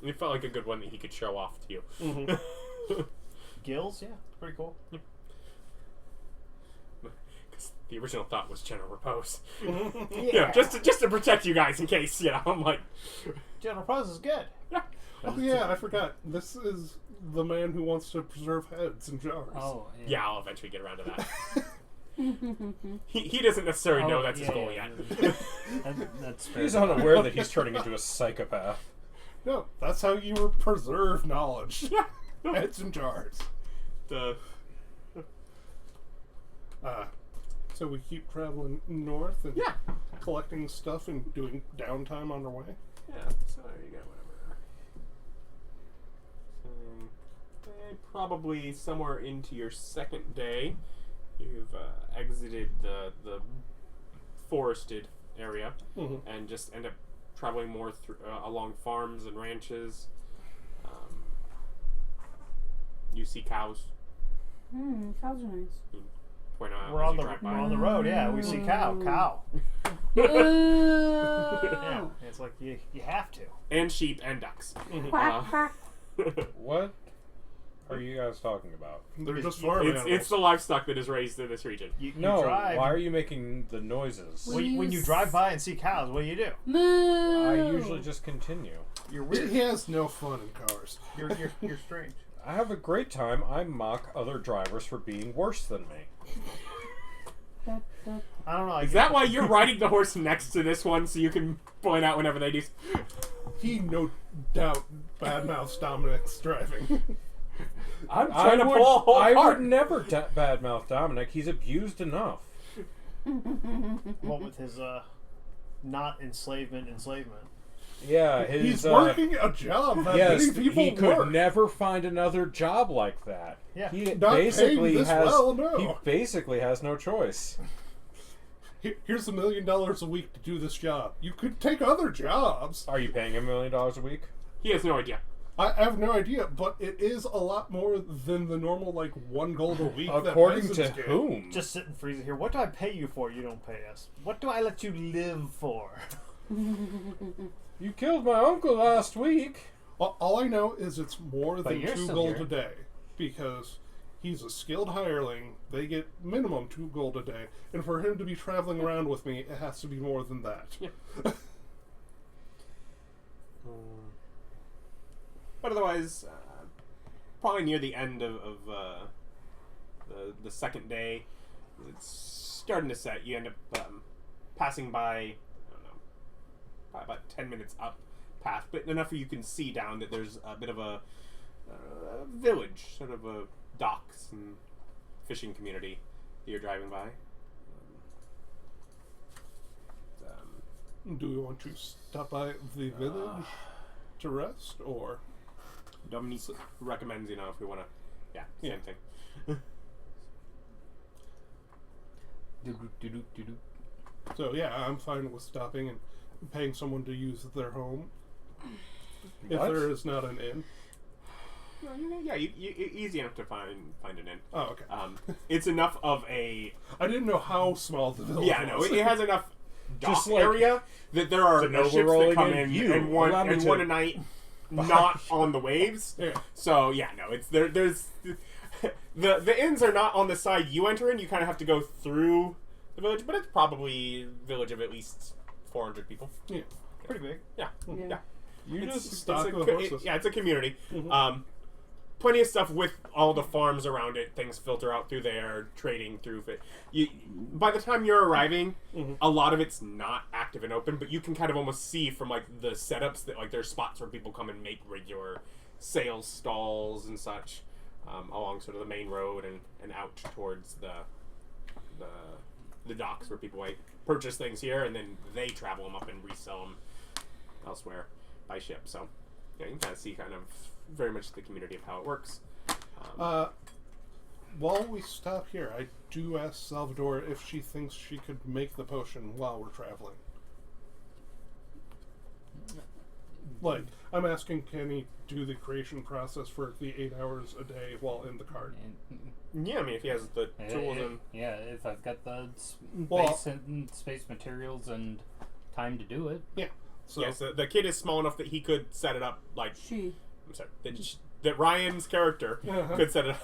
It felt like a good one that he could show off to you. Gills? Yeah, pretty cool. Because the original thought was general repose. Yeah. Just to protect you guys in case, I'm like... General Prose is good. Oh yeah, I forgot. This is the man who wants to preserve heads in jars. Oh, Yeah, I'll eventually get around to that. He doesn't necessarily know that's his goal yet. That's fair. He's unaware that he's turning into a psychopath. No, that's how you preserve knowledge. Heads in jars. So we keep traveling north and collecting stuff and doing downtime on our way. Yeah, so you got whatever. Probably somewhere into your second day, you've exited the forested area and just end up traveling more along farms and ranches. You see cows. Cows are nice. Point out We're as on you the drive we're by. on the road. Yeah, we see cow. Oh. Yeah, it's like you have to. And sheep and ducks. Quack, quack. What are you guys talking about? They're just It's- farm It's animals. the livestock that is raised in this region. You No, drive. why are you making the noises? When you drive by and see cows, what do? Moo. I usually just continue. You're He weird. has no fun in cars. You're strange. I have a great time. I mock other drivers for being worse than me. I don't know. Is that why you're riding the horse next to this one so you can point out whenever they do? He no doubt badmouths Dominic's driving. I'm trying to pull a whole I cart. would never badmouth Dominic. He's abused enough. What with his not enslavement? Yeah, his He's working a job that yes, many people he could work. never find another job like that. Yeah. he Not basically paying this has. well, no. He basically has no choice. Here's $1 million a week to do this job. You could take other jobs. Are you paying him $1 million a week? He has no idea. I have no idea, but it is a lot more than the normal, like, $1 a week. According that to peasants get. whom? Just sit and freeze it here. What do I pay you for? You don't pay us. What do I let you live for? You killed my uncle last week. All I know is it's more But than you're 2 still gold here. a day because he's a skilled hireling. They get minimum 2 gold a day, and for him to be traveling around with me, it has to be more than that. Yeah. But otherwise, probably near the end of the second day, it's starting to set. You end up passing by, I don't know, probably about 10 minutes up path, but enough where you can see down that there's a bit of a village, sort of a docks and fishing community that you're driving by. Do we want to stop by the village to rest, or? Dominique recommends, if we want to, same thing. So yeah, I'm fine with stopping and paying someone to use their home if What? there is not an inn. Well, yeah, easy enough to find an inn. Oh, okay. It's enough of a I didn't know how small the village yeah, no, was. it has enough dock Just like area that there are the ships Nova that rolling come in, in you and one allow me to- one a night, not on the waves. Yeah. So yeah, no, it's there's the inns are not on the side you enter in. You kind of have to go through the village, but it's probably a village of at least 400 people. Yeah. Pretty big. Yeah, Yeah. yeah. You It's, just stock it's the a, horses. yeah, it's a community. Mhm. Plenty of stuff with all the farms around it. Things filter out through there, trading through it. By the time you're arriving, a lot of it's not active and open, but you can kind of almost see from like the setups that like there's spots where people come and make regular sales stalls and such along sort of the main road and out towards the docks where people like purchase things here and then they travel them up and resell them elsewhere by ship. So yeah, you can kind of see kind of very much the community of how it works. While we stop here, I do ask Xalvadora if she thinks she could make the potion while we're traveling. Like, I'm asking, can he do the creation process for the 8 hours a day while in the cart? Yeah, I mean, if he has the tools and yeah, if I've got the Well- space materials and time to do it. Yeah. So, yes, the kid is small enough that he could set it up like She. I'm sorry, that Ryan's character Uh-huh. could set it up.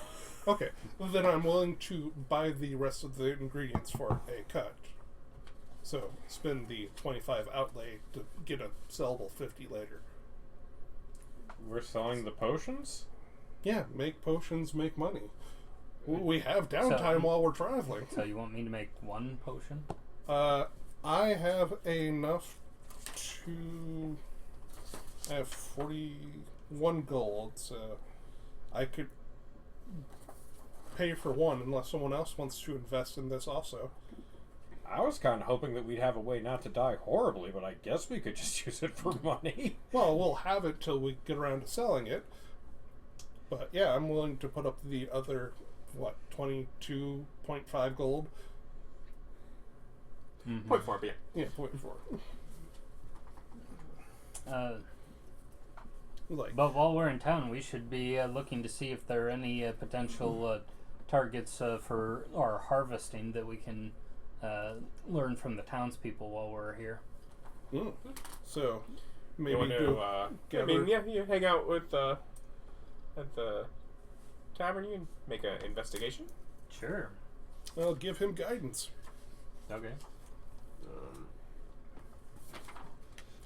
okay. Well, then I'm willing to buy the rest of the ingredients for a cut. So, spend the 25 outlay to get a sellable 50 later. We're selling the potions? Yeah, make potions, make money. We have downtime while we're traveling. So you want me to make one potion? I have enough to have 41 gold, so I could pay for one unless someone else wants to invest in this also. I was kind of hoping that we'd have a way not to die horribly, but I guess we could just use it for money. Well, we'll have it till we get around to selling it. But yeah, I'm willing to put up the other, 22.5 gold? 0.4, but yeah. Yeah, 0.4. Like, But while we're in town, we should be looking to see if there are any potential targets for our harvesting that we can learn from the townspeople while we're here. so, maybe You want do to, I gather- mean, yeah, you hang out with at the tavern. You can make an investigation. Sure. I'll give him guidance. Okay.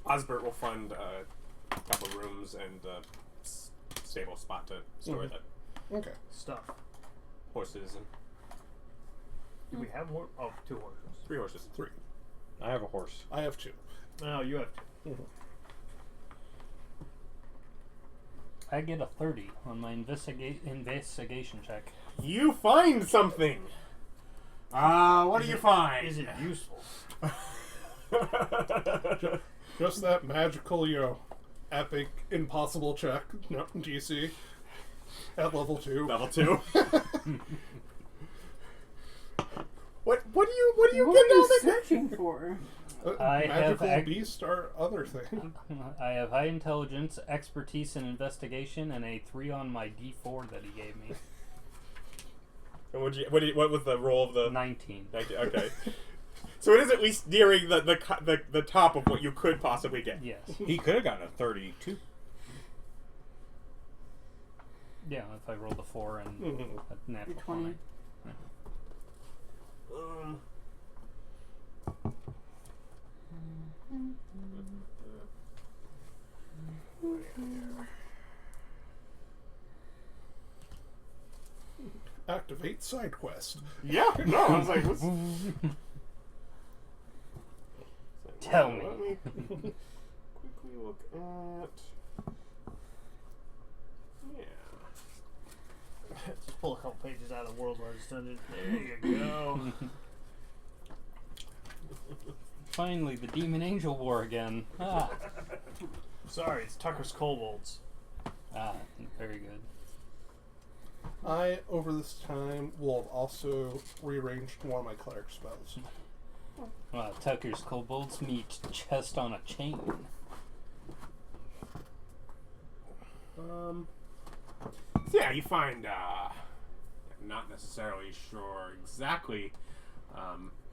Osbert will fund a couple of rooms and a stable spot to store the Okay. Stuff. horses and Do we have more? Oh, 2 horses. 3 horses. 3. I have a horse. I have 2. No, you have 2. I get a 30 on my investigation check. You find something. What do you find? Is it useful? Just that magical, epic, impossible check. No, DC. At level 2. Level 2. What are you What are getting all you that? searching for? I have magical beast or other thing. I have high intelligence, expertise in investigation, and a 3 on my D4 that he gave me. And what was the roll of the 19. Okay. So it is at least nearing the top of what you could possibly get. Yes. He could have gotten a 32. Yeah, if I rolled a 4 and a natural 20. 20. Activate side quest. Yeah, no, I was like, what's... Tell me. Let me quickly look at... Yeah. Just pull a couple pages out of World Wars Dungeon. There you go. Finally, the Demon Angel War again. Ah, Sorry, it's Tucker's Kobolds. very good. I, over this time, will have also rearranged one of my cleric spells. Tucker's kobolds meet chest on a chain. So yeah, you find, not necessarily sure exactly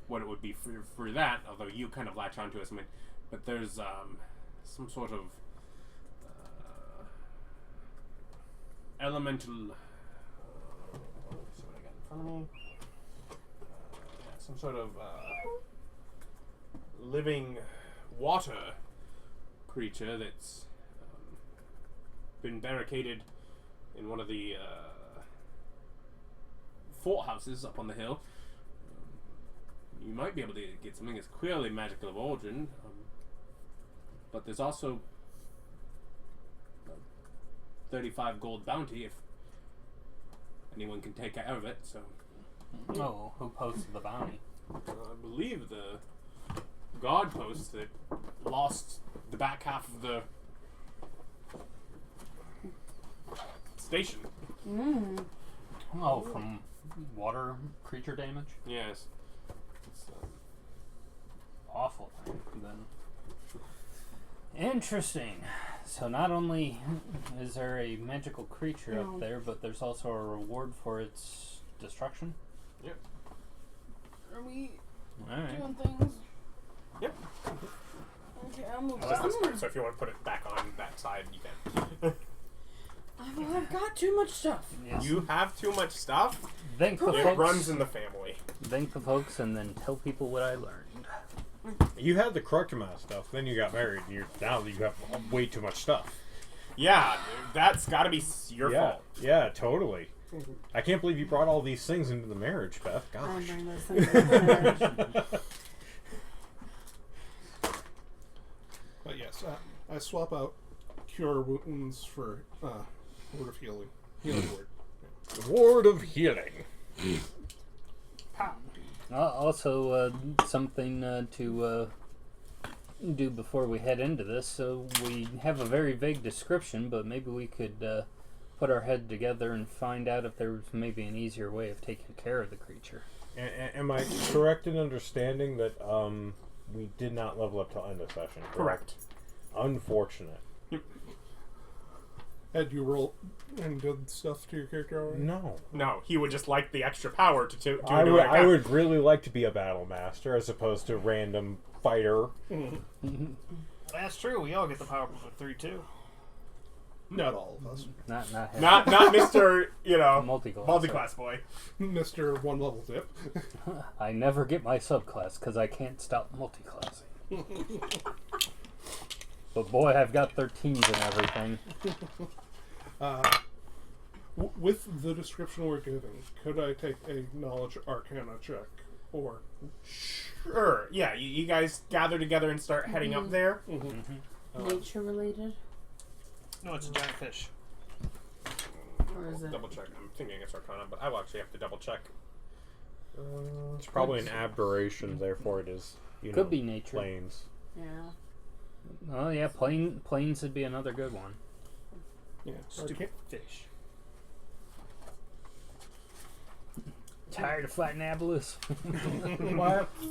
what it would be for that, although you kind of latch onto it, but there's some sort of elemental... let's see what I got in front of me. Some sort of living water creature that's been barricaded in one of the fort houses up on the hill. You might be able to get something that's clearly magical of origin, but there's also a 35 gold bounty if anyone can take care of it. So, Oh, who posted the bounty? I believe the guard post that lost the back half of the station. Oh, from water creature damage? Yes. It's, Awful thing, then. Interesting. So not only is there a magical creature up there, but there's also a reward for its destruction? Yep. Are we Alright. doing things? Yep. Okay, I'm Well, that's this part, so if you want to put it back on that side, you can. I've got too much stuff. Yes. You have too much stuff. Thank the It folks. runs in the family. Thank the folks, and then tell people what I learned. You had the correct amount of stuff, then you got married, and now you have way too much stuff. Yeah, that's got to be your fault. Yeah, totally. I can't believe you brought all these things into the marriage, Beth. I'm Gosh. bringing those things back. But yes, I swap out cure wounds for word of healing. Healing word. Ward of healing. Also, something to do before we head into this. So we have a very vague description, but maybe we could put our head together and find out if there was maybe an easier way of taking care of the creature. Am I correct in understanding that we did not level up till end of session? Correct. Unfortunate. Had you roll and good stuff to your character already? No. No, he would just like the extra power to do I it. would, I would really like to be a battle master as opposed to a random fighter. That's true. We all get the power of 3 too. Not all of us. Not him. Not Mr. Multi-class. multi-class boy. Mr. One Level Dip. I never get my subclass because I can't stop multi-classing. But boy, I've got 13s and everything. With the description we're giving, could I take a knowledge arcana check? Or Sure. Yeah, you guys gather together and start heading up there. Nature related? No, it's a giant fish. Or is it? Double check. I'm thinking it's Arcana, but I will actually have to double check. It's probably an aberration, therefore it is. Could be nature. Planes. Yeah. Oh yeah, planes would be another good one. yeah, Stupid fish. Tired of fighting Abolus?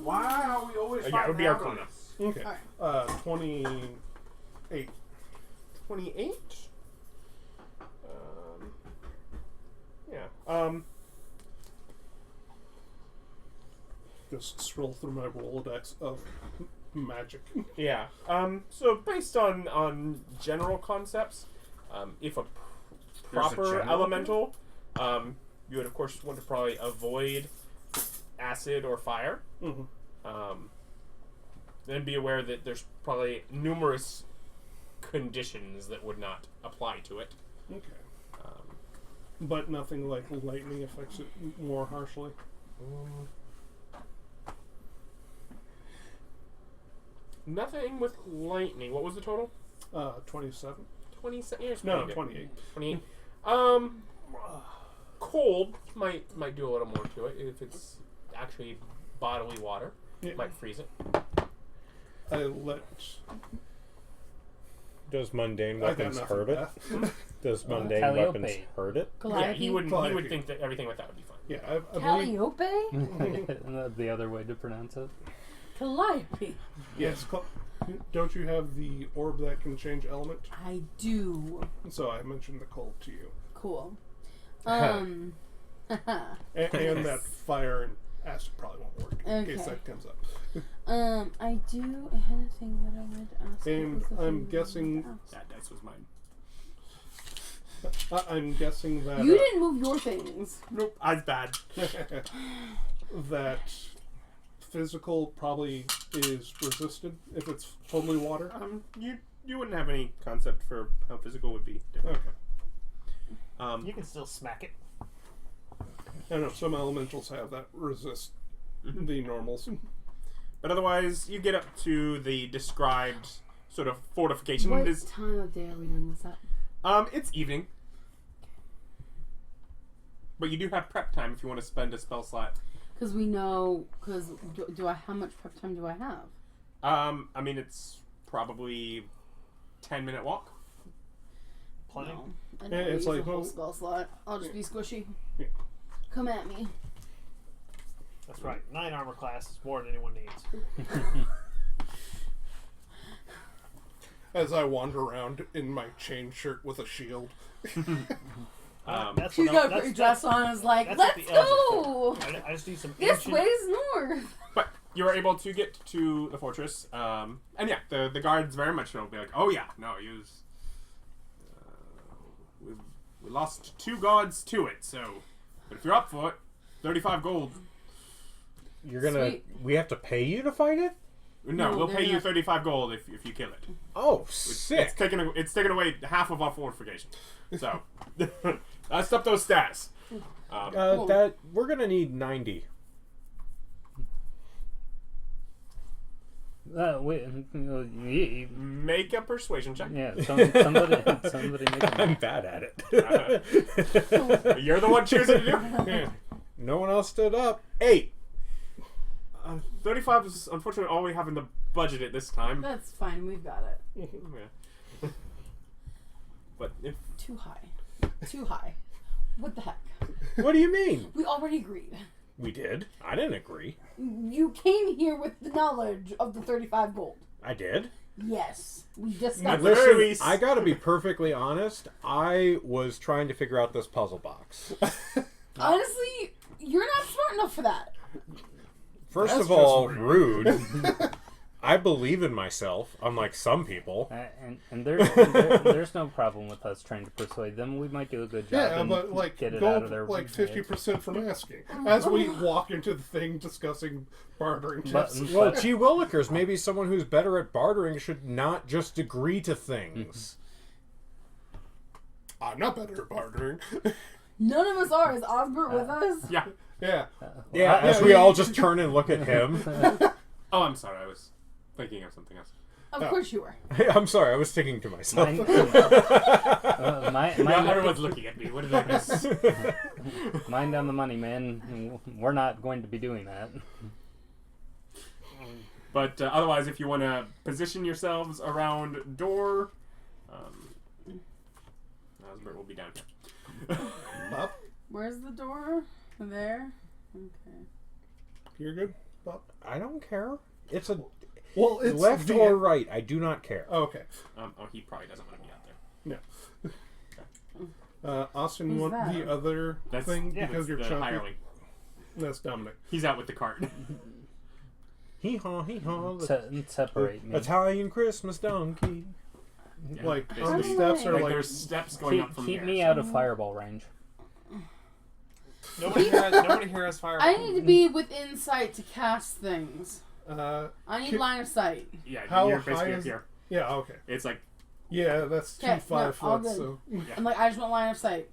Why are we always Yeah, it would be fighting Arcana. Okay. Alright. 28. 28? Just scroll through my Rolodex of magic. Yeah. So based on general concepts, if a proper general elemental, you would of course want to probably avoid acid or fire. Mm-hmm. Then be aware that there's probably numerous conditions that would not apply to it. Okay. But nothing like lightning affects it more harshly. Nothing with lightning. What was the total? 27. 27. Yeah, No, 28. 28. Cold might do a little more to it if it's actually bodily water. Yeah. Might freeze it. I let. Does mundane I got weapons nothing. hurt it? Beth. Does mundane Calliope. weapons hurt it? Yeah, Calliope? he would Calliope. think that everything with that would be fine. Yeah, I believe. Calliope? The other way to pronounce it. Calliope. Yes. Don't you have the orb that can change element? I do. So I mentioned the cold to you, Cool. and that fire and acid probably won't work in case Okay. that comes up. I do. I had a thing that I wanted to ask. What And was the thing I'm that I wanted guessing- to ask? That dice was mine. I'm guessing that You didn't move your things. Nope, eyes bad. that physical probably is resisted if it's totally water. You wouldn't have any concept for how physical would be different. Okay. You can still smack it. I know some elementals have that resist the normals. But otherwise, you get up to the described sort of fortification. What It is, time of day are we doing this at? it's evening. But you do have prep time if you want to spend a spell slot. Because we know. Because do I? How much prep time do I have? I mean, it's probably 10-minute walk. Plenty. No, I Yeah, don't it's use like, a whole well- spell slot. I'll just be squishy. Yeah. Come at me. That's right. 9 armor class is more than anyone needs. As I wander around in my chain shirt with a shield. That's She's what got a that's- pretty dress on and is like, that's what let's the elves are go! I just need some This ancient... way's north. But you are able to get to the fortress. And yeah, the guards very much will be like, oh yeah, no, you was... we lost 2 guards to it, so... But if you're up for it, 35 gold. You're gonna. Sweet. We have to pay you to fight it? No, No, we'll they're pay you not. 35 gold if you kill it. Oh, It's sick! taken away half of our fortification. So, let's up those stats. Cool. That we're gonna need 90. Make a persuasion check. Yeah, somebody make a I'm bad at it. You're the one choosing to do it. No one else stood up. 8. 35 is unfortunately all we have in the budget at this time. That's fine, we've got it. Yeah. But if Too high. Too high. What the heck? What do you mean? We already agreed. We did. I didn't agree. You came here with the knowledge of the 35 gold. I did. Yes. We At discussed the it. very Listen, least- I gotta be perfectly honest. I was trying to figure out this puzzle box. Honestly, you're not smart enough for that. First That's of all, just rude. I believe in myself, unlike some people. and there's no problem with us trying to persuade them. We might do a good job Yeah, and but like get it go out of their like heads. 50% from asking. As we walk into the thing discussing bartering But- tips. Well, gee willikers, maybe someone who's better at bartering should not just agree to things. I'm not better at bartering. None of us are. Is Osbert with us? yeah. Yeah. Yeah, as we all just turn and look at him. Oh, I'm sorry. I was thinking of something else. Of course you were. I'm sorry, I was thinking to myself. Everyone's looking at me. What did I miss? Mind on the money, man. We're not going to be doing that. But otherwise, if you want to position yourselves around door, Osbert will be down here. Bob, Where's the door? There? Okay. you're good? Bob? I don't care. It's a Well, it's left the- or right. I do not care. Oh, okay. He probably doesn't want to be out there. No. Austin, you Who's want that? the other That's thing yeah, because you're the chunky? hireling. That's Dominic. He's out with the cart. Hee haw, hee haw. Separate me. Italian Christmas donkey. Yeah, Like basically. on the steps or Like, like there's steps going up from keep here. me out of fireball range. Nobody here has fire. I need to be within sight to cast things. I need Can- line of sight. Yeah, How you're high basically up is- here. yeah, okay. It's like Yeah, that's 2 Okay, 5 no, all foot. good. So I'm like, I just want line of sight.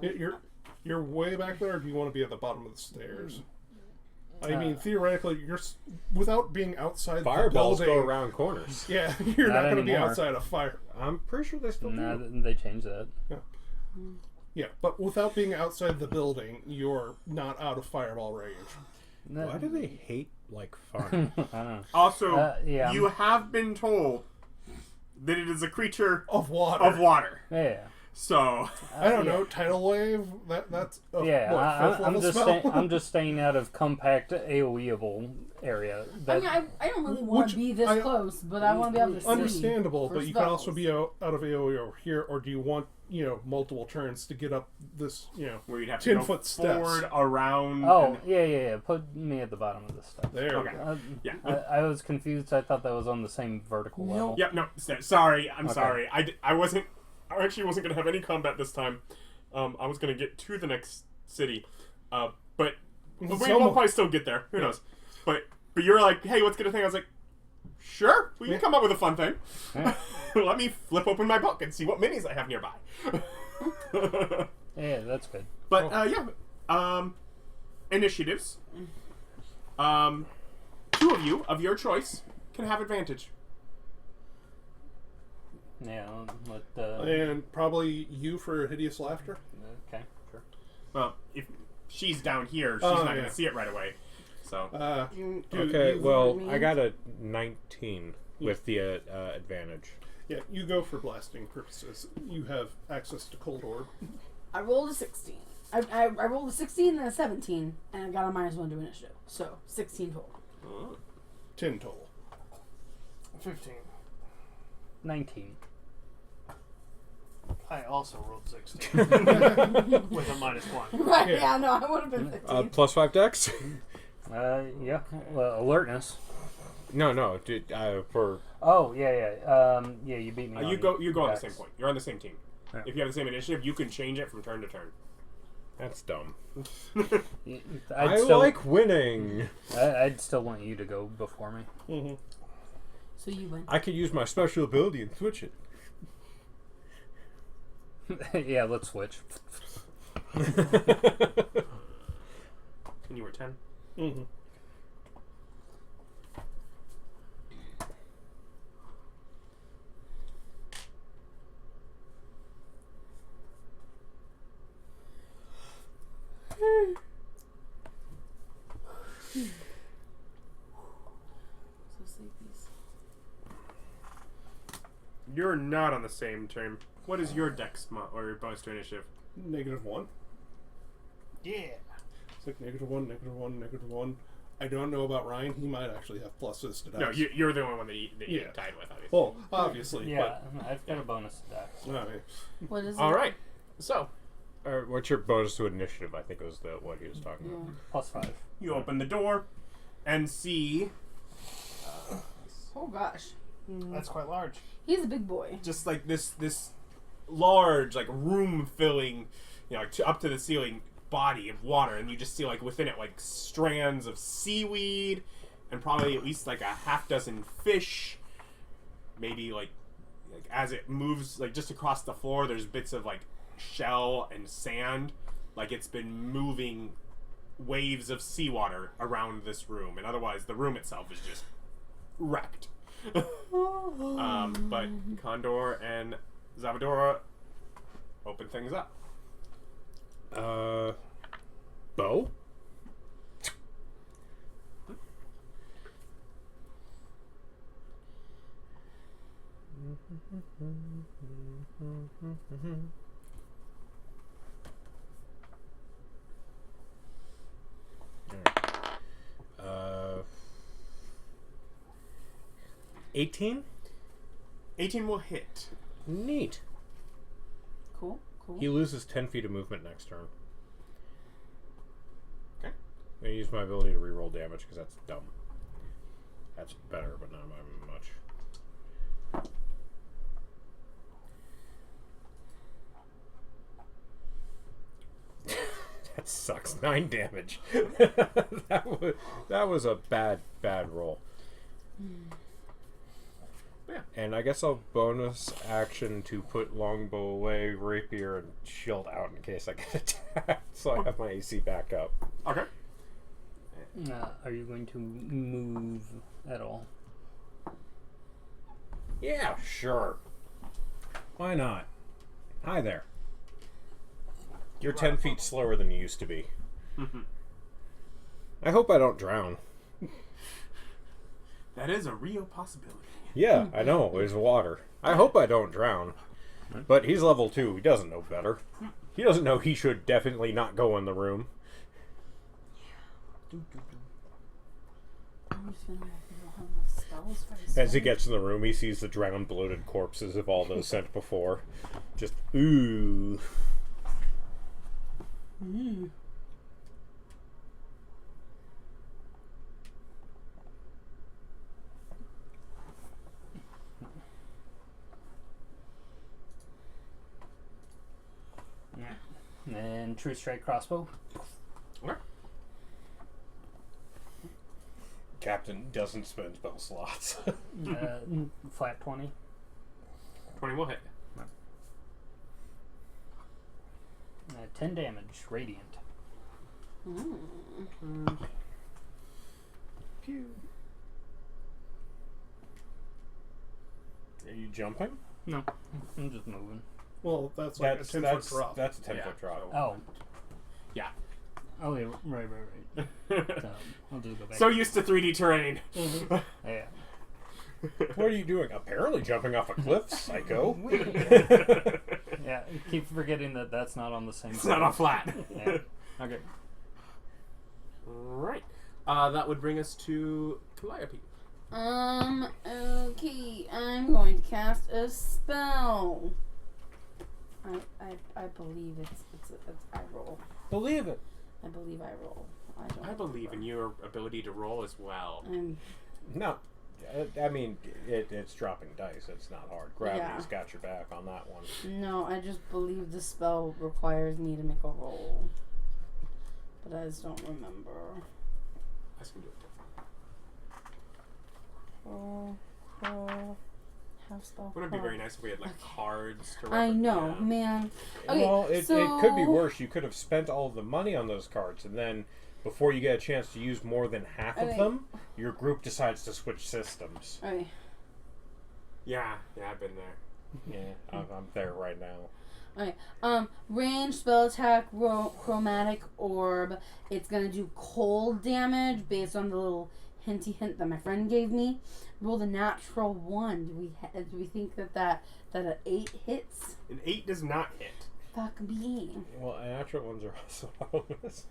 you're way back there. Or do you want to be at the bottom of the stairs? I mean, theoretically, without being outside Fireballs the go building. around corners. Yeah, you're Not not going to be anymore. outside a fire. I'm pretty sure they still Nah, do. they changed that. Yeah, but without being outside the building, you're not out of fireball range. Why do they hate like fire? I don't know. also yeah. you have been told that it is a creature Of water. of water. Yeah. So I don't know, tidal wave. That's a, Yeah, what, fifth I'm level just spell? I'm just staying out of compact AoEable area. I mean, I don't really want Which to be this I- close, but I want to be able to see. Understandable, for but you can also spells. be out of AoE over here, or do you want multiple turns to get up this where you'd have to 10 go foot steps. forward, around. Oh, and- yeah. Put me at the bottom of the steps. There. Okay. We go. Yeah. I was confused. I thought that was on the same vertical level. Yep. No. Sorry. I'm Okay. sorry. I wasn't. I actually wasn't gonna have any combat this time. I was gonna get to the next city, but we'll probably still get there. Who knows? But you're like, hey, let's get a thing. I was like, sure, we can come up with a fun thing. Yeah. Let me flip open my book and see what minis I have nearby. Yeah, that's good. But initiatives. 2 of you of your choice can have advantage. Yeah, And probably you for hideous laughter. okay, sure. Well, if she's down here, she's Oh, not yeah. gonna see it right away. So Okay, well, me? I got a 19 with the advantage. Yeah, you go for blasting purposes. You have access to cold orb. I rolled a 16. I rolled a 16 and a 17, and I got a -1 to initiative. So 16 total. 10 total. 15. 19. I also rolled 16 with a -1. Right? Yeah. Yeah, no, I would have been 15. Plus 5 dex? Yeah. Well, alertness. No, dude, for... Oh, yeah. Yeah, you beat me. you go on the dex. same point. You're on the same team. Yeah. If you have the same initiative, you can change it from turn to turn. That's dumb. I'd still, like winning. I'd still want you to go before me. Mm-hmm. So you win. I could use my special ability and switch it. Yeah, let's switch. And you were 10. Mm-hmm. So sleepies. You're not on the same team. What is your dex or your bonus to initiative? -1. Yeah. It's like -1, -1, -1. I don't know about Ryan. He might actually have pluses to No, dice. you're the only one that you Yeah. tied with, obviously. Well, obviously. Yeah, I've got a bonus to that. But, I mean, What is it? All right. So What's your bonus to initiative? I think was what he was talking about. Plus 5. you open the door and see Oh gosh. That's quite large. He's a big boy. just like this large, like room filling, like up to the ceiling body of water, and you just see like within it like strands of seaweed and probably at least like a half dozen fish. Maybe like as it moves like just across the floor, there's bits of like shell and sand, like it's been moving waves of seawater around this room, and otherwise the room itself is just wrecked. But Condor and Xalvadora open things up. Bow? Alright. 18? 18 will hit. Neat. Cool. He loses 10 feet of movement next turn. Okay. I'm going to use my ability to reroll damage because that's dumb. That's better, but not by much. That sucks. 9 damage. that was a bad roll. Yeah, and I guess I'll bonus action to put longbow away, rapier, and shield out in case I get attacked, so I have my AC back up. Okay. Are you going to move at all? Yeah, sure. Why not? Hi there. You're 10 feet slower than you used to be. I hope I don't drown. That is a real possibility. Yeah, I know. There's water. I hope I don't drown. But he's level 2. He doesn't know better. He doesn't know he should definitely not go in the room. I'm just gonna have enough spells for this As he one. gets in the room, he sees the drowned, bloated corpses of all those sent before. Just, ooh. And true strike crossbow. Okay. Captain doesn't spend spell slots. Flat 20. 20 will hit. 10 damage, radiant. Pew. Are you jumping? No, I'm just moving. Well, that's like a 10-foot drop. That's a 10-foot Yeah, drop. Oh. Yeah. Oh, yeah, right. So, I'll just go back. So used to 3D terrain. Yeah. What are you doing? Apparently jumping off a cliff, psycho. Yeah, keep forgetting that that's not on the same It's not on flat. Yeah. Okay. Right. That would bring us to Calliope. Okay, I'm going to cast a spell. I believe it's I roll. Believe it. I believe I roll. I believe in your ability to roll as well. No. I mean, it's dropping dice. It's not hard. Gravity's got your back on that one. No, I just believe the spell requires me to make a roll. But I just don't remember. I can do it. Roll. Have spell. Wouldn't it be very nice if we had like cards to I reference? know, Yeah. man. Okay, Well, it so could be worse. You could have spent all of the money on those cards, and then before you get a chance to use more than half of Okay. them, your group decides to switch systems. Okay. Yeah, I've been there. Yeah, I'm there right now. Okay. Range spell attack, chromatic orb. It's gonna do cold damage based on the little hinty hint that my friend gave me. Roll the natural 1. Do we think that an 8 hits? An 8 does not hit. Fuck me. Well, natural ones are also auto misses.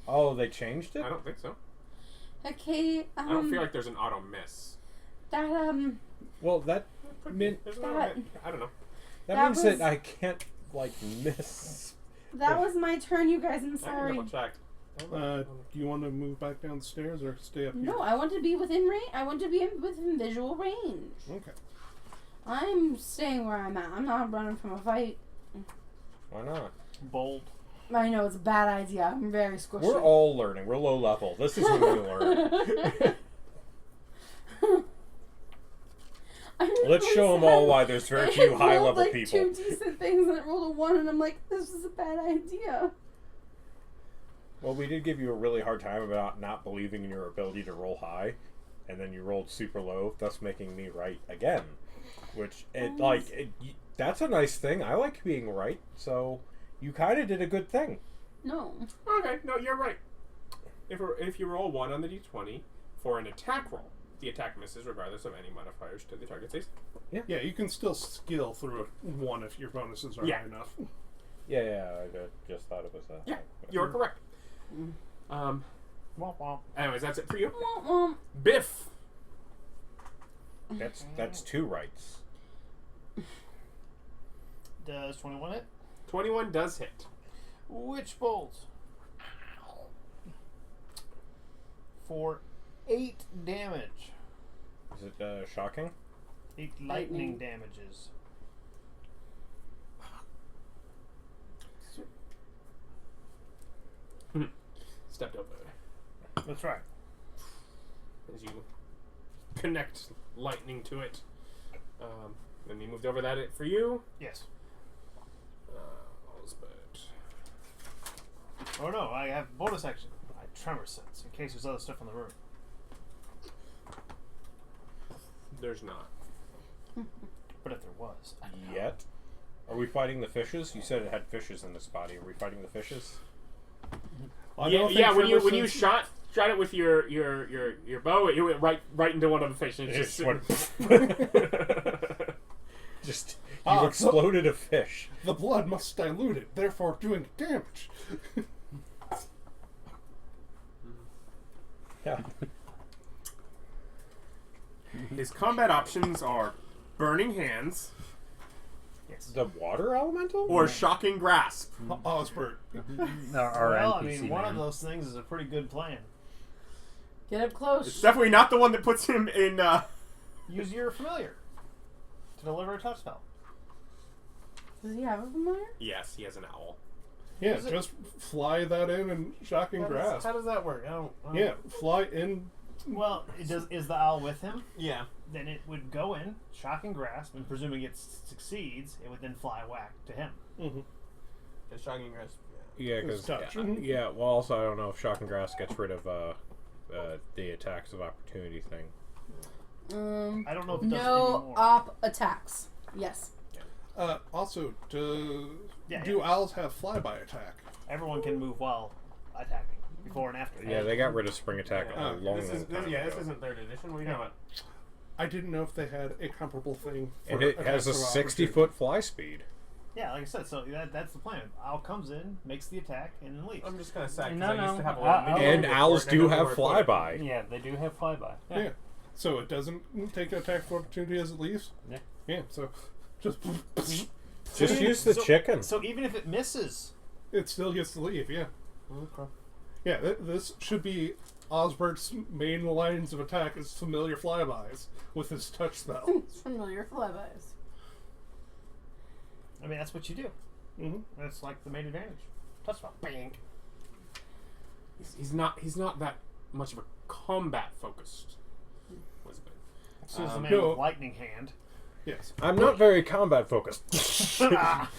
Oh, they changed it? I don't think so. Okay. I don't feel like there's an auto miss. That Well, that mean, There's an auto hit. I don't know. that That means was- that I can't like miss. that was my turn, you guys. I'm I can sorry. double check. Do you want to move back down the stairs or stay up here? No, I want to be within range. I want to be within visual range. Okay. I'm staying where I'm at. I'm not running from a fight. Why not? Bold. I know it's a bad idea. I'm very squishy. We're all learning. We're low level. This is when we learn. Let's show them all why there's very few high level like people. 2 decent things and it rolled a 1 and I'm like, this is a bad idea. Well, we did give you a really hard time about not believing in your ability to roll high, and then you rolled super low, thus making me right again. Which, that's a nice thing. I like being right, so you kind of did a good thing. No. Okay, no, you're right. If you roll 1 on the d20 for an attack roll, the attack misses regardless of any modifiers to the target's AC. Yeah, you can still skill through a 1 if your bonuses are Yeah. high enough. Yeah, I just thought it was that. Yeah, you're correct. Womp womp. Anyways, that's it for you. Womp womp. Biff. That's 2 rights. Does 21 hit? 21 does hit. Witch bolt. For 8 damage. Is it shocking? 8 lightning damages. stepped over. That's right. As you connect lightning to it. Then he moved over that it for you. Yes. Osbert. Oh no, I have bonus action. I tremor sense in case there's other stuff in the room. There's not. But if there was, I don't know. Yet. Are we fighting the fishes? You said it had fishes in this body. Are we fighting the fishes? I Yeah, don't yeah. think When you Trevor shot it with your bow, it went right into one of the fishes. It just you Ah, exploded a fish. the blood must dilute it, therefore doing damage. Yeah. His combat options are burning hands Yes. The water elemental? or shocking grasp. Osbert. Our Well, I NPC mean, one man. of those things is a pretty good plan. Get up close. It's definitely not the one that puts him in. Use your familiar to deliver a touch spell. Does he have a familiar? Yes, he has an owl. Yeah, Is it- just fly that in and shocking grasp. How does that work? I don't. Yeah, fly in. Well, is the owl with him? Yeah. Then it would go in, shock and grasp, and presuming it succeeds, it would then fly whack to him. Mm-hmm. The shocking grasp. Yeah, It's because touch. yeah. Well, also I don't know if shock and grass gets rid of the attacks of opportunity thing. I don't know if it does No anymore. op attacks. Yes. Also, do Yeah. owls have flyby attack? Everyone can move while attacking, before and after. Yeah, they got rid of spring attack a long This time ago. isn't 3rd edition. What are you talking about? I didn't know if they had a comparable thing. For And it has a attacks of 60-foot fly speed. Yeah, like I said, so that's the plan. Owl comes in, makes the attack, and then leaves. I'm just kind of sad because No, I used no. to have a I- lot of I- And owls do have flyby. Yeah, they do have flyby. Yeah. So it doesn't take an attack of opportunity as it leaves? Yeah. Yeah, so just... Just use the chicken. So even if it misses, it still gets to leave, yeah. Okay. Yeah, this should be Osbert's main lines of attack is familiar flybys with his touch spell. It's familiar flybys. I mean, that's what you do. Mm-hmm. That's like the main advantage. Touch spell. Bang. He's not that much of a combat focused wizard. So is the man no. with lightning hand. Yes. I'm not very combat focused.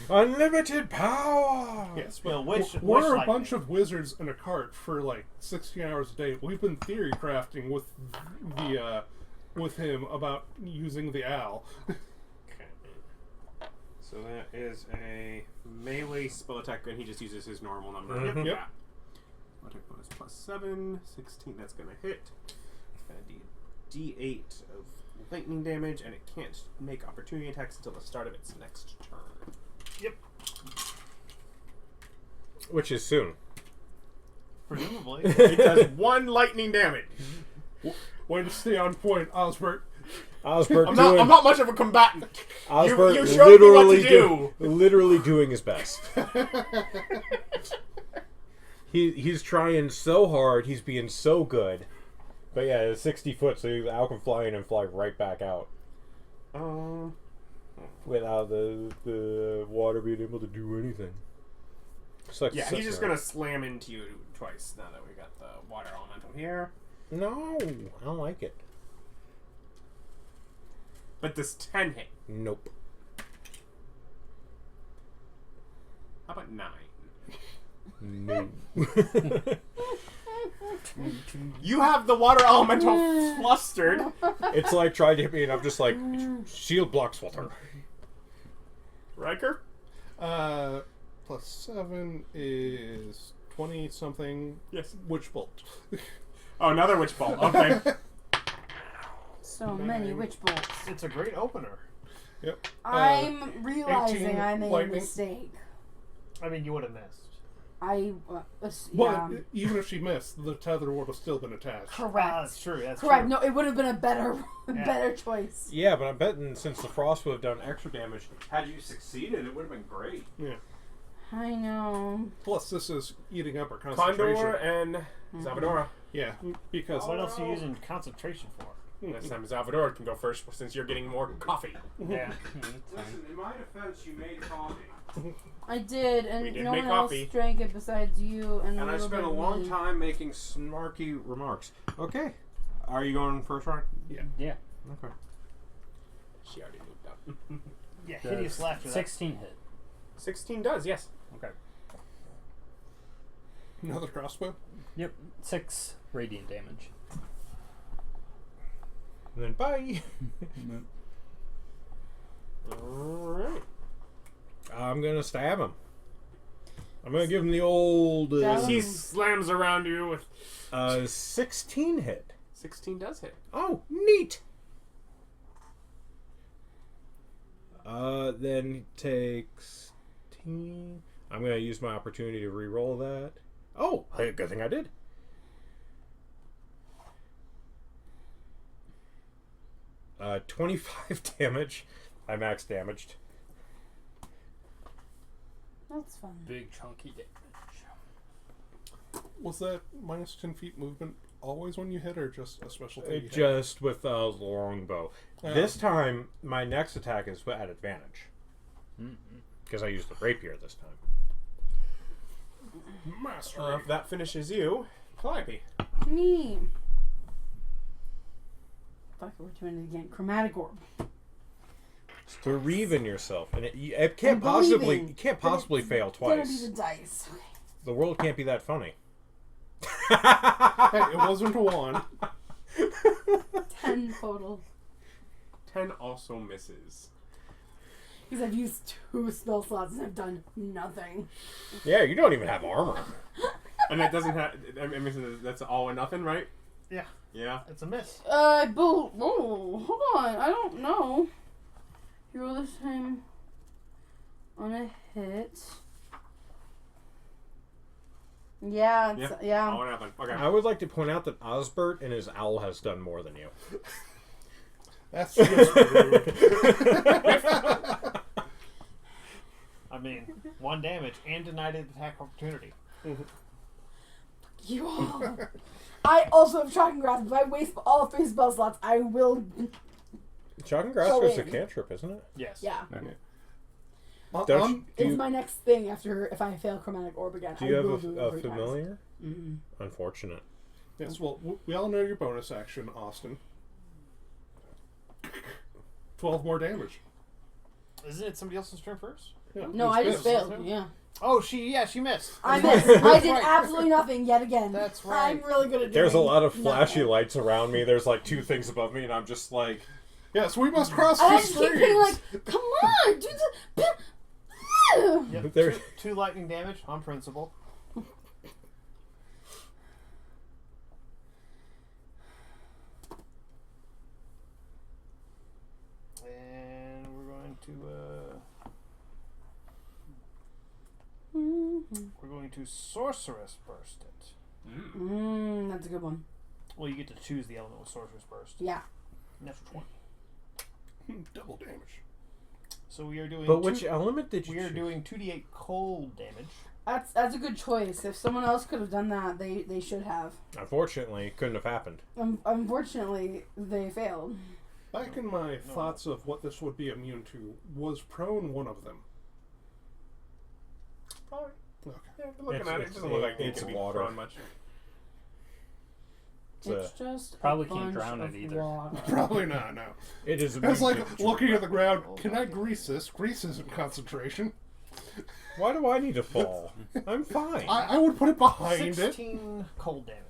Unlimited power. Yes, Well, but which we're a lightning? bunch of wizards in a cart for like 16 hours a day. We've been theory crafting with the with him about using the owl. So that is a melee spell attack, and he just uses his normal number. Mhm. Yep. Spell attack bonus plus 7, 16. That's gonna hit. It's gonna D8 of lightning damage, and it can't make opportunity attacks until the start of its next turn. Yep. Which is soon. Presumably. It does 1 lightning damage. Way to stay on point, Osbert. Osbert I'm not much of a combatant. Osbert you showed me what to do. literally doing his best. He's trying so hard. He's being so good. But yeah, it's 60 foot, so the owl can fly in and fly right back out without the water being able to do anything. It's like Yeah, he's just gonna slam into you twice now that we got the water elemental here. No, I don't like it. But this 10 hit. Nope. How about 9? No. You have the water elemental flustered. It's like trying to hit me, and I'm just like, shield blocks water. Ryker? Plus 7 is 20 something. Yes. Witch bolt. Oh, another witch bolt. Okay. So many witch bolts. It's a great opener. Yep. I'm realizing 18 I made a lightning. mistake. I mean, you would have missed. But Yeah. even if she missed, the tether would have still been attached. Correct. That's true. That's Correct. true. No, it would have been a better, Yeah. better choice. Yeah, but I'm betting since the frost would have done extra damage, had you succeeded, it would have been great. Yeah. I know. Plus, this is eating up our concentration. Condor and Xalvadora. Yeah, because What else are you using concentration for? This time Xalvadora can go first since you're getting more coffee. Yeah. Listen, in my defense, you made coffee. I did, We and did no make one else coffee. drank it besides you and And I little spent a bit of long me. time making snarky remarks. Okay. Are you going first round? Yeah. Okay. She already moved up. Yeah, hideous laughter. 16 hit. 16 does, yes. Okay. Another crossbow? Yep. 6 radiant damage. And then bye. Alright. I'm gonna stab him. I'm gonna give him the old Stab He slams around you with 16 hit. 16 does hit. Oh, neat. Then he takes 10. I'm gonna use my opportunity to re-roll that. Oh, hey, good thing I did. Uh, 25 damage. I max damaged. That's fun. Big chunky damage. Was that minus 10 feet movement always when you hit, or just a special thing? you hit? Just with a longbow. Oh. This time, my next attack is at advantage. Because I used the rapier this time. Mastery. That finishes you. Calliope. Me. Fuck, we're doing it again. Chromatic orb. Believe in yourself, and it can't I'm believing, you can't but possibly it's fail Gonna twice. be the dice. The world can't be that funny. Hey, it wasn't a 1. 10 total. 10 also misses. Because I've used 2 spell slots and I've done nothing. Yeah, you don't even have armor. And that doesn't have. I mean, that's all or nothing, right? Yeah, Yeah. it's a miss. Oh, hold on. I don't know. You roll this time on a hit. Yeah, it's, All yeah. or nothing. Okay. I would like to point out that Osbert and his owl has done more than you. That's just rude. I mean, 1 damage and denied an attack opportunity. You all. I also have shocking grasp. If I waste all 3 spell slots, I will. Shocking Grasp is a cantrip, isn't it? Yes. Yeah. Do It's you, my next thing after if I fail chromatic orb again. do you I will have do it a 3 times. familiar? Mm-mm. Unfortunate. Yes, well, we all know your bonus action, Austin. 12 more damage. Isn't it somebody else's turn first? Yeah, No, it's I just Biff's. failed. Yeah. Oh, she missed. I That's missed. right. I did That's right. absolutely nothing yet again. That's right. I'm really good at doing There's a lot of flashy nothing. lights around me. There's like 2 things above me, and I'm just like, Yes, we must cross And I the just keep being streams. like, come on, do the. Yep. There- 2 lightning damage on principle. And we're going to we're going to sorceress burst it. That's a good one. Well, you get to choose the element with sorceress burst. Yeah. Natural 20. Double damage. So we are doing. but which element did you We are choose? doing 2d8 cold damage. That's a good choice. If someone else could have done that, they should have. Unfortunately, it couldn't have happened. Unfortunately, they failed. Back in my thoughts of what this would be immune to, was prone one of them? Probably. Okay. Yeah, looking It's- at it, it it's- doesn't look like it's it could be water. thrown much. It's just Probably a can't bunch drown it of either. water. Probably not, no. It is. It's like immune to- looking at the ground. Can I grease this? Grease isn't concentration. Why do I need to fall? I'm fine. I would put it behind it. 16 cold damage.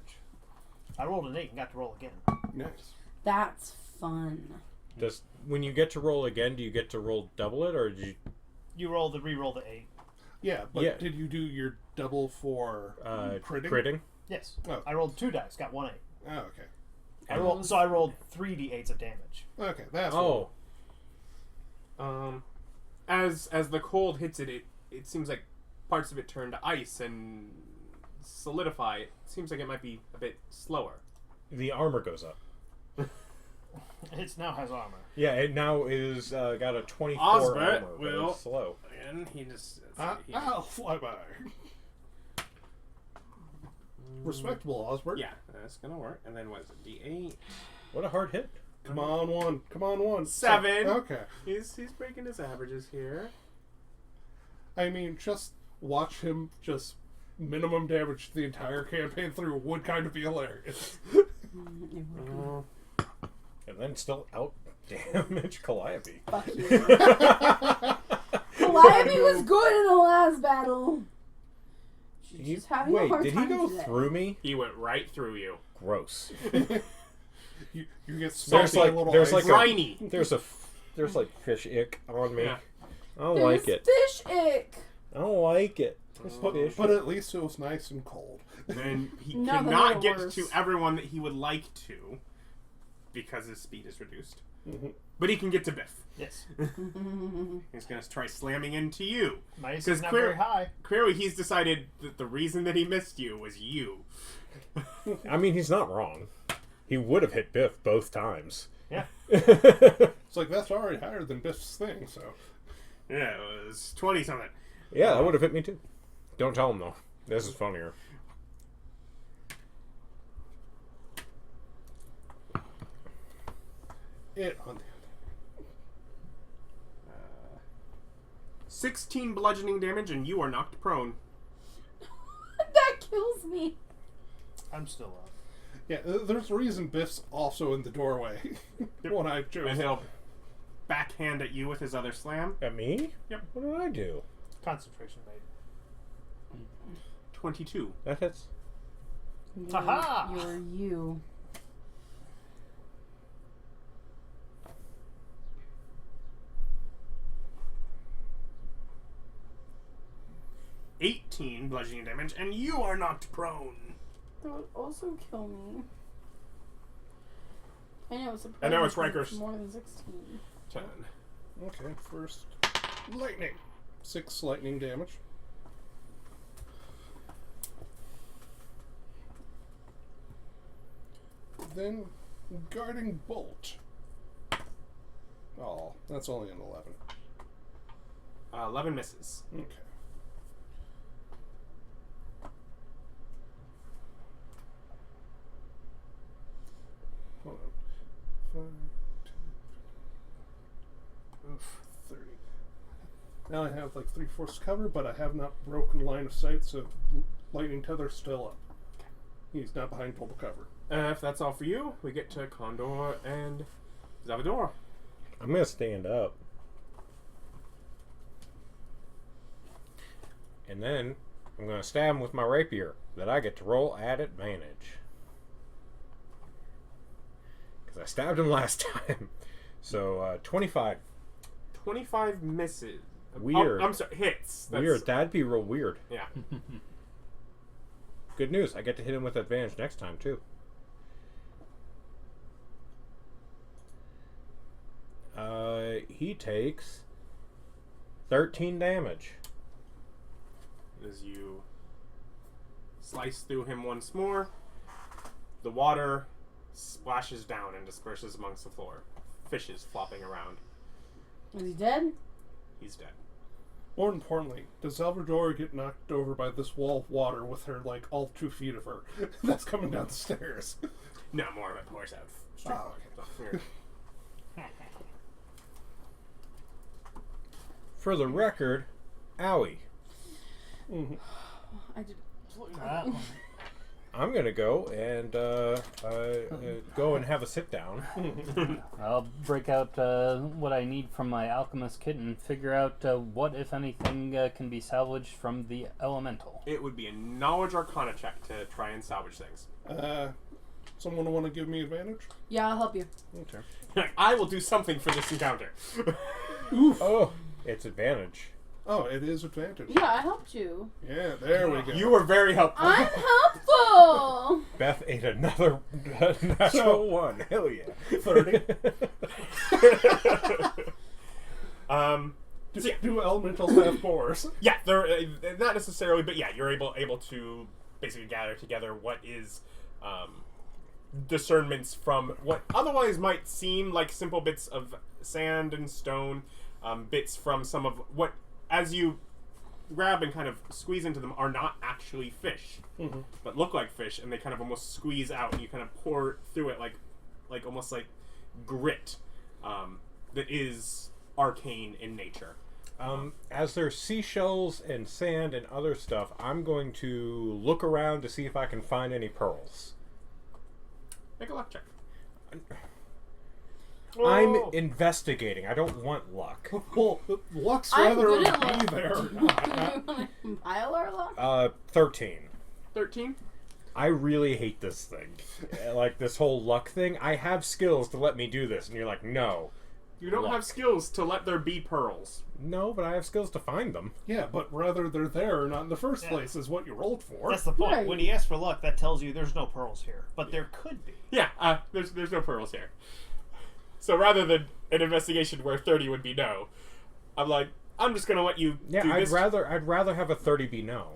I rolled an 8 and got to roll again. Nice. That's fun. Does when you get to roll again, do you get to roll double it, or did you You re-roll the 8. Yeah, but Yeah. did you do your double for critting? critting? Yes. Oh. I rolled 2 dice, got 1 8. Oh, okay. I rolled 3d8s of damage. Okay, that's Oh, As the cold hits it, it seems like parts of it turn to ice and solidify. It seems like it might be a bit slower. the armor goes up. It now has armor. Yeah, it now is got a 24 Osbert armor, but will- it's slow. And he just... I'll fly by. Respectable, Osbert. Yeah, that's gonna work. And then what is it? D8. What a hard hit. Come on, one. Come on, one. 7. Okay. He's breaking his averages here. I mean, just watch him just minimum damage the entire campaign through would kind of be hilarious. And then still out damage Calliope. Fuck you. Calliope was good in the last battle. She's just having a hard did he time go today. through me? He went right through you. Gross. You get salty There's like little there's ice. like Briny. there's like fish ick on me. Yeah. I don't There's like it. fish ick. I don't like it. There's fish. But at least it was nice and cold. Then he No, cannot they're get worse. to everyone that he would like to because his speed is reduced. Mm-hmm. But he can get to Biff. Yes. He's going to try slamming into you. My AC 'Cause is not clear- very high. Clearly, he's decided that the reason that he missed you was you. I mean, he's not wrong. He would have hit Biff both times. Yeah. It's like, that's already higher than Biff's thing, so. Yeah, it was 20-something. Yeah, that would have hit me too. Don't tell him though. This is funnier. It on 16 bludgeoning damage, and you are knocked prone. That kills me. I'm still up. Yeah, there's a reason Biff's also in the doorway when I chose. And he'll backhand at you with his other slam. At me? Yep. What did I do? Concentration made. 22. That hits. Ha-ha! You're you. $18 bludgeoning damage, and you are knocked prone. That would also kill me. I know it's a And now it's Ryker's. more than 16. 10. Okay, first lightning. 6 lightning damage. Then guarding bolt. Oh, that's only an 11. 11 misses. Okay. Hold on. 5, 10, Oof. 30. Now I have like 3/4 cover, but I have not broken line of sight, so lightning tether's still up. He's not behind total cover. If that's all for you, we get to Condor and Xalvadora. I'm gonna stand up. And then I'm gonna stab him with my rapier that I get to roll at advantage. Because I stabbed him last time. So 25. 25 misses. Weird. Oh, I'm sorry, hits. That's, Weird. That'd be real weird. Yeah. Good news. I get to hit him with advantage next time too. He takes 13 damage. As you slice through him once more, the water splashes down and disperses amongst the floor. Fishes flopping around. Is he dead? He's dead. More importantly, does Xalvadora get knocked over by this wall of water with her, like, all 2 feet of her that's coming down the stairs? No, more of it pours out. Oh, okay. For the record, owie. Mm-hmm. I did. I'm gonna go and go and have a sit down. I'll break out what I need from my alchemist kit and figure out what, if anything, can be salvaged from the elemental. It would be a knowledge arcana check to try and salvage things. Someone want to give me advantage? Yeah, I'll help you. Okay. I will do something for this encounter. Oof. Oh, it's advantage. Oh, it is advantage. Yeah, I helped you. Yeah, there we go. You were very helpful. I'm helpful! Beth ate another natural one. Hell yeah. 30. Do elementals have pores? Yeah, they're not necessarily, but yeah, you're able to basically gather together what is discernments from what otherwise might seem like simple bits of sand and stone, bits from some of what, as you grab and kind of squeeze into them, are not actually fish, but look like fish, and they kind of almost squeeze out, and you kind of pour through it like almost like grit that is arcane in nature. As there's seashells and sand and other stuff, I'm going to look around to see if I can find any pearls. Make a luck check. I'm investigating. I don't want luck. Well, luck's I'm rather good at be luck. there. Do we want to compile our luck? 13. 13? I really hate this thing. Like, this whole luck thing. I have skills to let me do this, and you're like, no. You don't Luck. have skills to let there be pearls. No, but I have skills to find them. Yeah, but rather they're there or not in the first Yeah. place is what you rolled for. That's the point. Right. When he asks for luck, that tells you there's no pearls here, but there could be. Yeah, there's no pearls here. So rather than an investigation where 30 would be no, I'm like, I'm just gonna let you Yeah, do I'd this. rather have a 30 be no.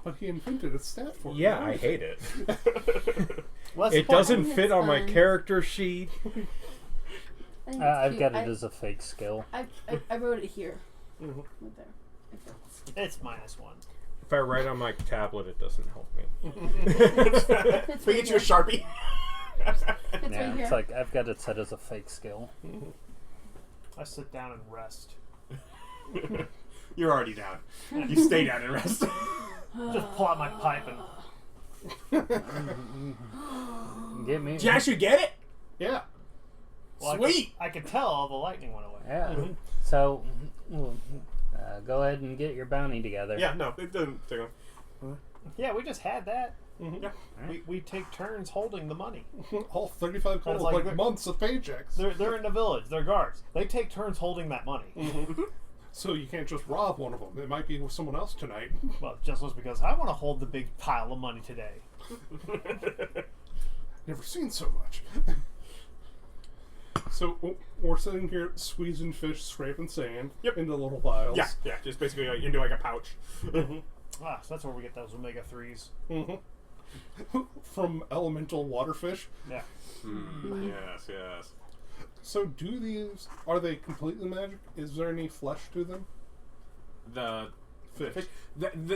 But he invented a stat for it. Yeah, I hate it. Well, that's It the point. doesn't It's fit on my fine. character sheet. I think it's I've cute. got it as a fake skill. I wrote it here. Mhm. Right there. It's -1. If I write on my tablet, it doesn't help me. It's We right get you a here. Sharpie. It's Yeah, right here. it's like I've got it set as a fake skill. I sit down and rest. You're already down. You stay down and rest. Just pull out my pipe and Get me? Did you actually get it? Yeah. well, Sweet. I could tell all the lightning went away. Yeah. So, go ahead and get your bounty together. Yeah, no, it doesn't take Yeah, we just had that. Mhm. Yeah. We take turns holding the money. All 35 Sounds gold, like like they're- months of paychecks. They're in the village. They're guards. They take turns holding that money. So you can't just rob one of them. It might be with someone else tonight. Well, just was because I want to hold the big pile of money today. Never seen so much. So we're sitting here squeezing fish, scraping sand into little vials. Yeah, just basically like, into like a pouch. Ah, so that's where we get those omega-3s. From elemental waterfish. Yeah. Yes. So do these, are they completely magic? Is there any flesh to them? The Fish. fish.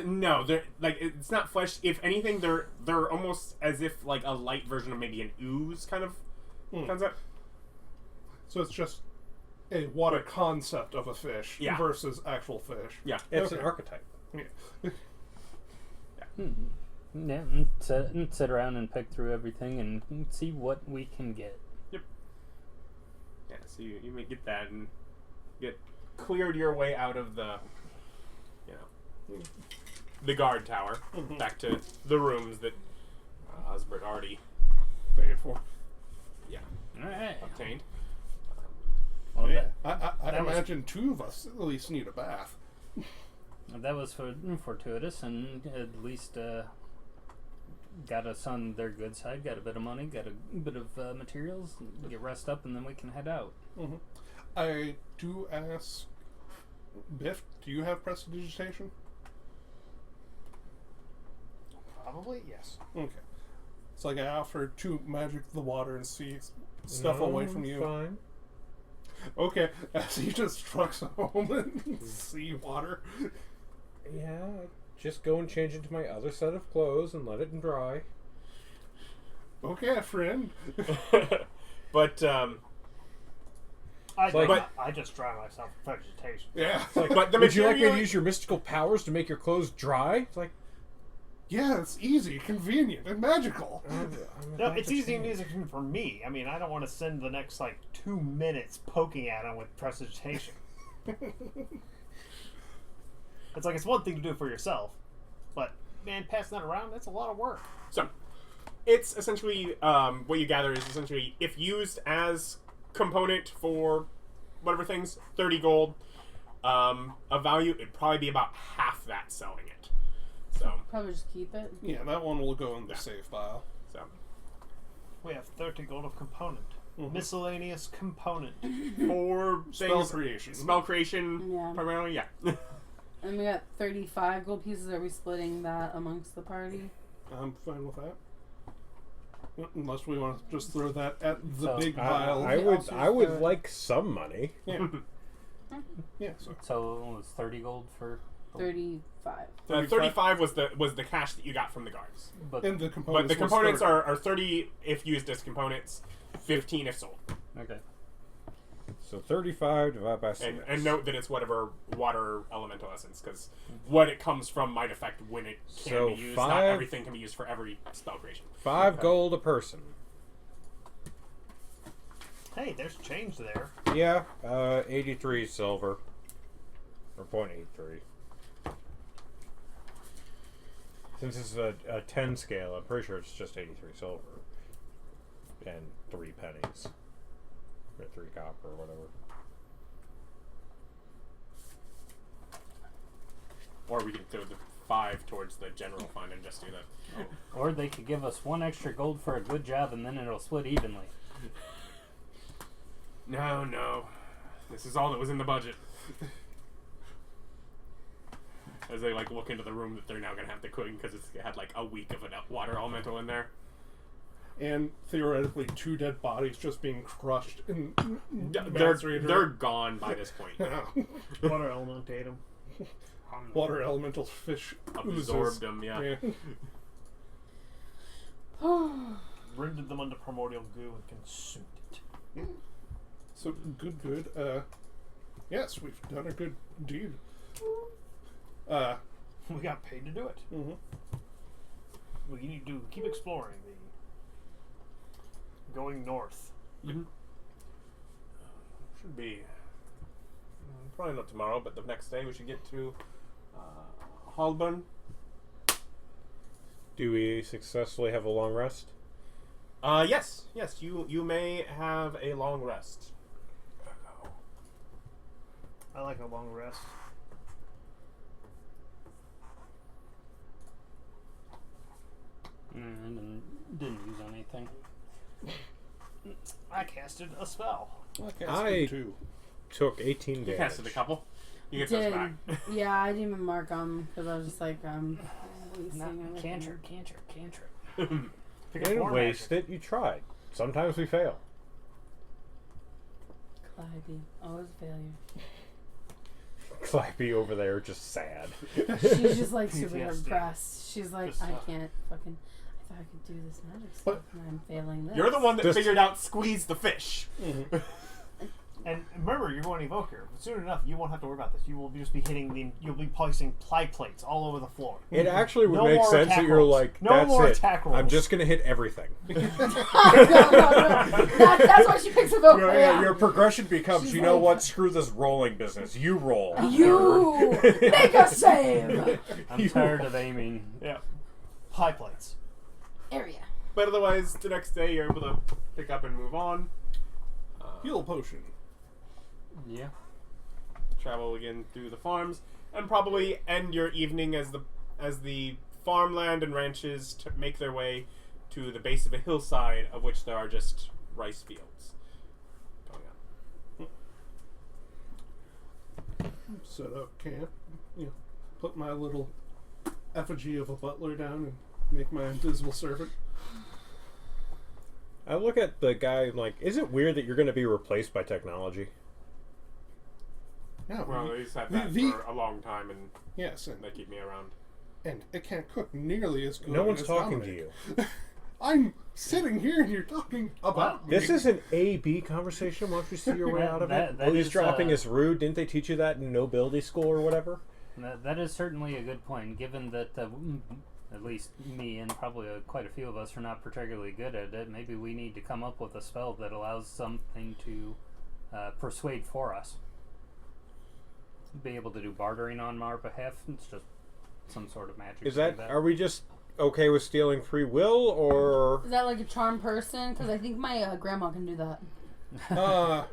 No, they're like it's not flesh. If anything, they're almost as if like a light version of maybe an ooze kind of concept. So it's just a water concept of a fish Yeah. versus actual fish. Yeah. It's Okay. an archetype. Yeah. Yeah, and sit around and pick through everything and see what we can get. Yeah, so you may get that and get cleared your way out of the, the guard tower back to the rooms that Osbert already Paid for. All right. obtained. Well, Yeah. I that was- imagine two of us at least need a bath. that was fortuitous, and at least got us on their good side. Got a bit of money, got a bit of materials. Get rest up, and then we can head out. I do ask, Biff, do you have prestidigitation? Probably, yes. Okay. It's like I offered to magic the water and see stuff away from you. Fine. Okay, as he just trucks home and see water. Yeah, just go and change into my other set of clothes and let it dry. Okay, friend. But I just dry myself with vegetation. Yeah. but the Would you like me to material- use your mystical powers to make your clothes dry? It's like, Yeah, it's easy, convenient, and magical. No, it's easy and easy for me. I mean, I don't want to spend the next 2 minutes poking at him with prestidigitation. It's like it's one thing to do it for yourself, but man, passing that around, that's a lot of work. So, it's essentially what you gather is essentially if used as component for whatever things, 30 gold of value, it'd probably be about half that selling it. So, Probably just keep it. Yeah, that one will go in the save file. so We have 30 gold of component. Miscellaneous component. for Spell things, creation. spell creation, Yeah. primarily, yeah. And we got 35 gold pieces. Are we splitting that amongst the party? I'm fine with that. Unless we want to just throw that at the So, big I pile. would, I would the- like some money. Yeah. Yeah, so So it was 30 gold for 35. 35 was the cash that you got from the guards. But And the components. But the was components 30. are 30 if used as components, 15 if sold. okay. So 35 divided by 6. And note that it's whatever water elemental essence, because what it comes from might affect when it can So be used. 5 Not everything can be used for every spell creation. 5 gold a person. Hey, there's change there. Yeah, 83 silver. Or 0.83. Since it's a 10 scale, I'm pretty sure it's just 83 silver. And 3 pennies. Or 3 copper or whatever. Or we can throw the 5 towards the general fund and just do that. Or they could give us 1 extra gold for a good job, and then it'll split evenly. No. This is all that was in the budget. As they look into the room that they're now going to have to clean because it had a week of a water elemental in there. And theoretically, 2 dead bodies just being crushed in They're gone by this point. Water element ate him. Water elemental fish Absorbed oozes. them, yeah. Rendered them under primordial goo and consumed it. So good. Yes, we've done a good deed. We got paid to do it. Mm-hmm. We need to keep exploring going north. Should be probably not tomorrow, but the next day we should get to Hallburn. Do we successfully have a long rest? Yes, you may have a long rest. I like a long rest. I didn't use anything. I casted a spell. I too. took 18 You damage. casted a couple. You get those Did. back. Yeah, I didn't even mark them because I was just like, wasting everything. Cantrip. Pick You up didn't more waste magic. it, you tried. Sometimes we fail. Calliope, always a failure. Calliope over there just sad. She's just super PTSD. depressed. She's like, Just, I can't fucking. I thought I could do this magic stuff, But- and I'm failing this. You're the one that Just- figured out squeeze the fish. And remember, you're going to evoker. Soon enough, you won't have to worry about this. You will just be you'll be placing ply plates all over the floor. It actually would No make more sense that attack you're rolls. like, No that's more it. attack rolls. I'm just going to hit everything. no. That's why she picks a vote. Your progression becomes, She's you know like- what, screw this rolling business. You roll. You make a save. I'm tired of aiming. Yeah. Ply plates. Area. But otherwise, the next day you're able to pick up and move on. Heal potion. Yeah. Travel again through the farms, and probably end your evening as the farmland and ranches make their way to the base of a hillside, of which there are just rice fields going on. Set up camp. Put my little effigy of a butler down and make my invisible servant. I look at the guy and like, is it weird that you're going to be replaced by technology? Yeah, Well, he's had that for a long time, and yes, they keep me around. and it can't cook nearly as good. No one's as talking to Dominic. you. I'm sitting here and you're talking about This me. is an A-B conversation. Why don't you see your way out of it? That Eavesdropping is, dropping is rude. Didn't they teach you that in nobility school or whatever? That is certainly a good point, given that at least me and probably quite a few of us are not particularly good at it. Maybe we need to come up with a spell that allows something to persuade for us. Be able to do bartering on our behalf. It's just some sort of magic. Is to do that? Are we just okay with stealing free will, or Is that like a charm person? Because I think my grandma can do that.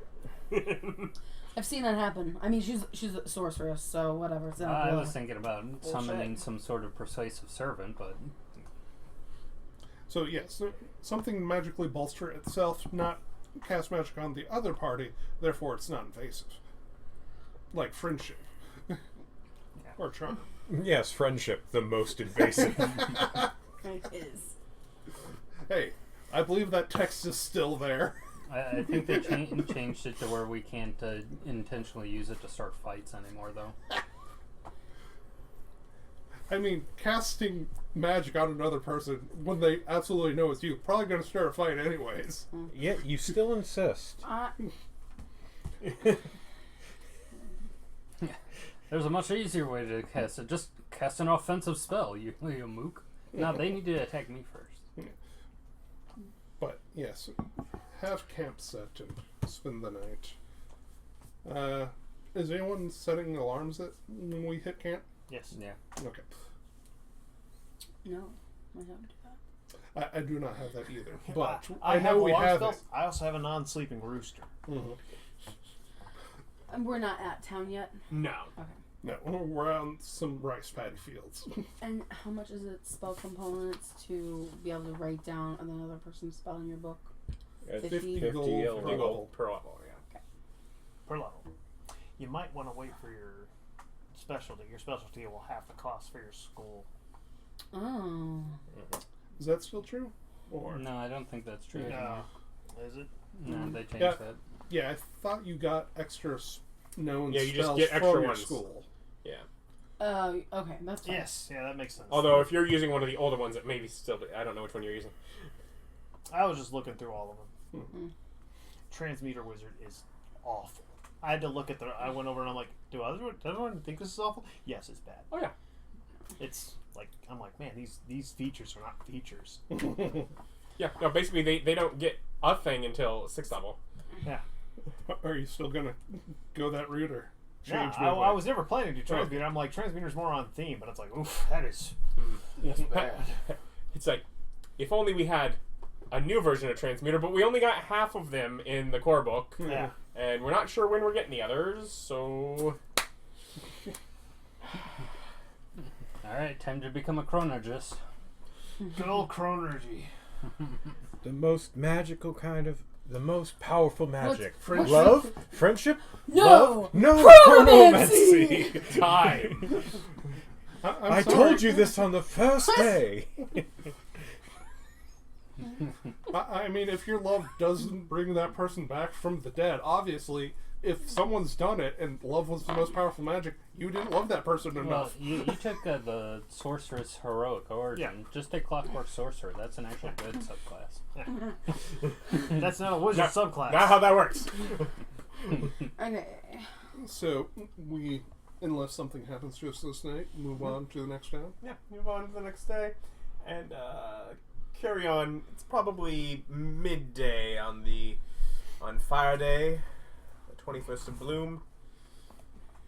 I've seen that happen. I mean, she's a sorceress, so whatever. It's not I blood. was thinking about summoning some sort of persuasive servant, but So yes, something magically bolster itself, not cast magic on the other party. Therefore, it's not invasive, like friendship or charm. yes, friendship, the most invasive. It is. Hey, I believe that text is still there. I think they changed it to where we can't intentionally use it to start fights anymore, though. I mean, casting magic on another person when they absolutely know it's you, probably going to start a fight anyways. Yet you still insist. There's a much easier way to cast it. Just cast an offensive spell, you mook. No, they need to attack me first. But, yes, have camp set and spend the night. Is anyone setting alarms when we hit camp? Yes. Yeah. Okay. No, I don't do that. I do not have that either. But I know have we alarm have spells. it. I also have a non-sleeping rooster. Mm-hmm. And we're not at town yet. No. Okay. No, we're on some rice paddy fields. And how much is it spell components to be able to write down another person's spell in your book? 50 gold gold. per level. Per level, yeah. Per level. You might want to wait for your specialty. Your specialty will have the cost for your school. Oh. Is that still true? Or No, I don't think that's true. No. anymore. Is it? No, they changed Yeah. that. yeah, I thought you got extra known Yeah, you just spells get extra from your ones. school. Yeah. Okay, that's fine. Yes. Yeah, that makes sense. Although if you're using one of the older ones, it may be still. I don't know which one you're using. I was just looking through all of them. Mm-hmm. Transmuter Wizard is awful. I had to look at the. I went over and I'm like, does everyone think this is awful? Yes, it's bad. Oh yeah. It's like I'm like, man, these features are not features. Yeah. No, basically they don't get a thing until 6th level. Yeah. Are you still gonna go that route or Yeah, change? I was never planning to transmute. I'm like, transmuter's more on theme, but it's like, oof, that's bad. It's like, if only we had a new version of Transmuter, but we only got half of them in the core book. Yeah. And we're not sure when we're getting the others, so... Alright, time to become a chronologist. Good old chronergy. The most magical kind of, the most powerful magic. Friendship? Love? Friendship? No! Love? No! Chronomancy! Chronomancy! Time! I'm I sorry. told you this on the first day. I mean, if your love doesn't bring that person back from the dead, obviously, if someone's done it and love was the most powerful magic, you didn't love that person Well, enough. you took the sorceress heroic origin. Yeah. Just take clockwork sorcerer. That's an actual good subclass. That's not a wizard subclass. Not how that works. Okay. So, we, unless something happens to us this night, move on to the next town. Yeah, move on to the next day. And, carry on. It's probably midday on Fire Day, the 21st of Bloom,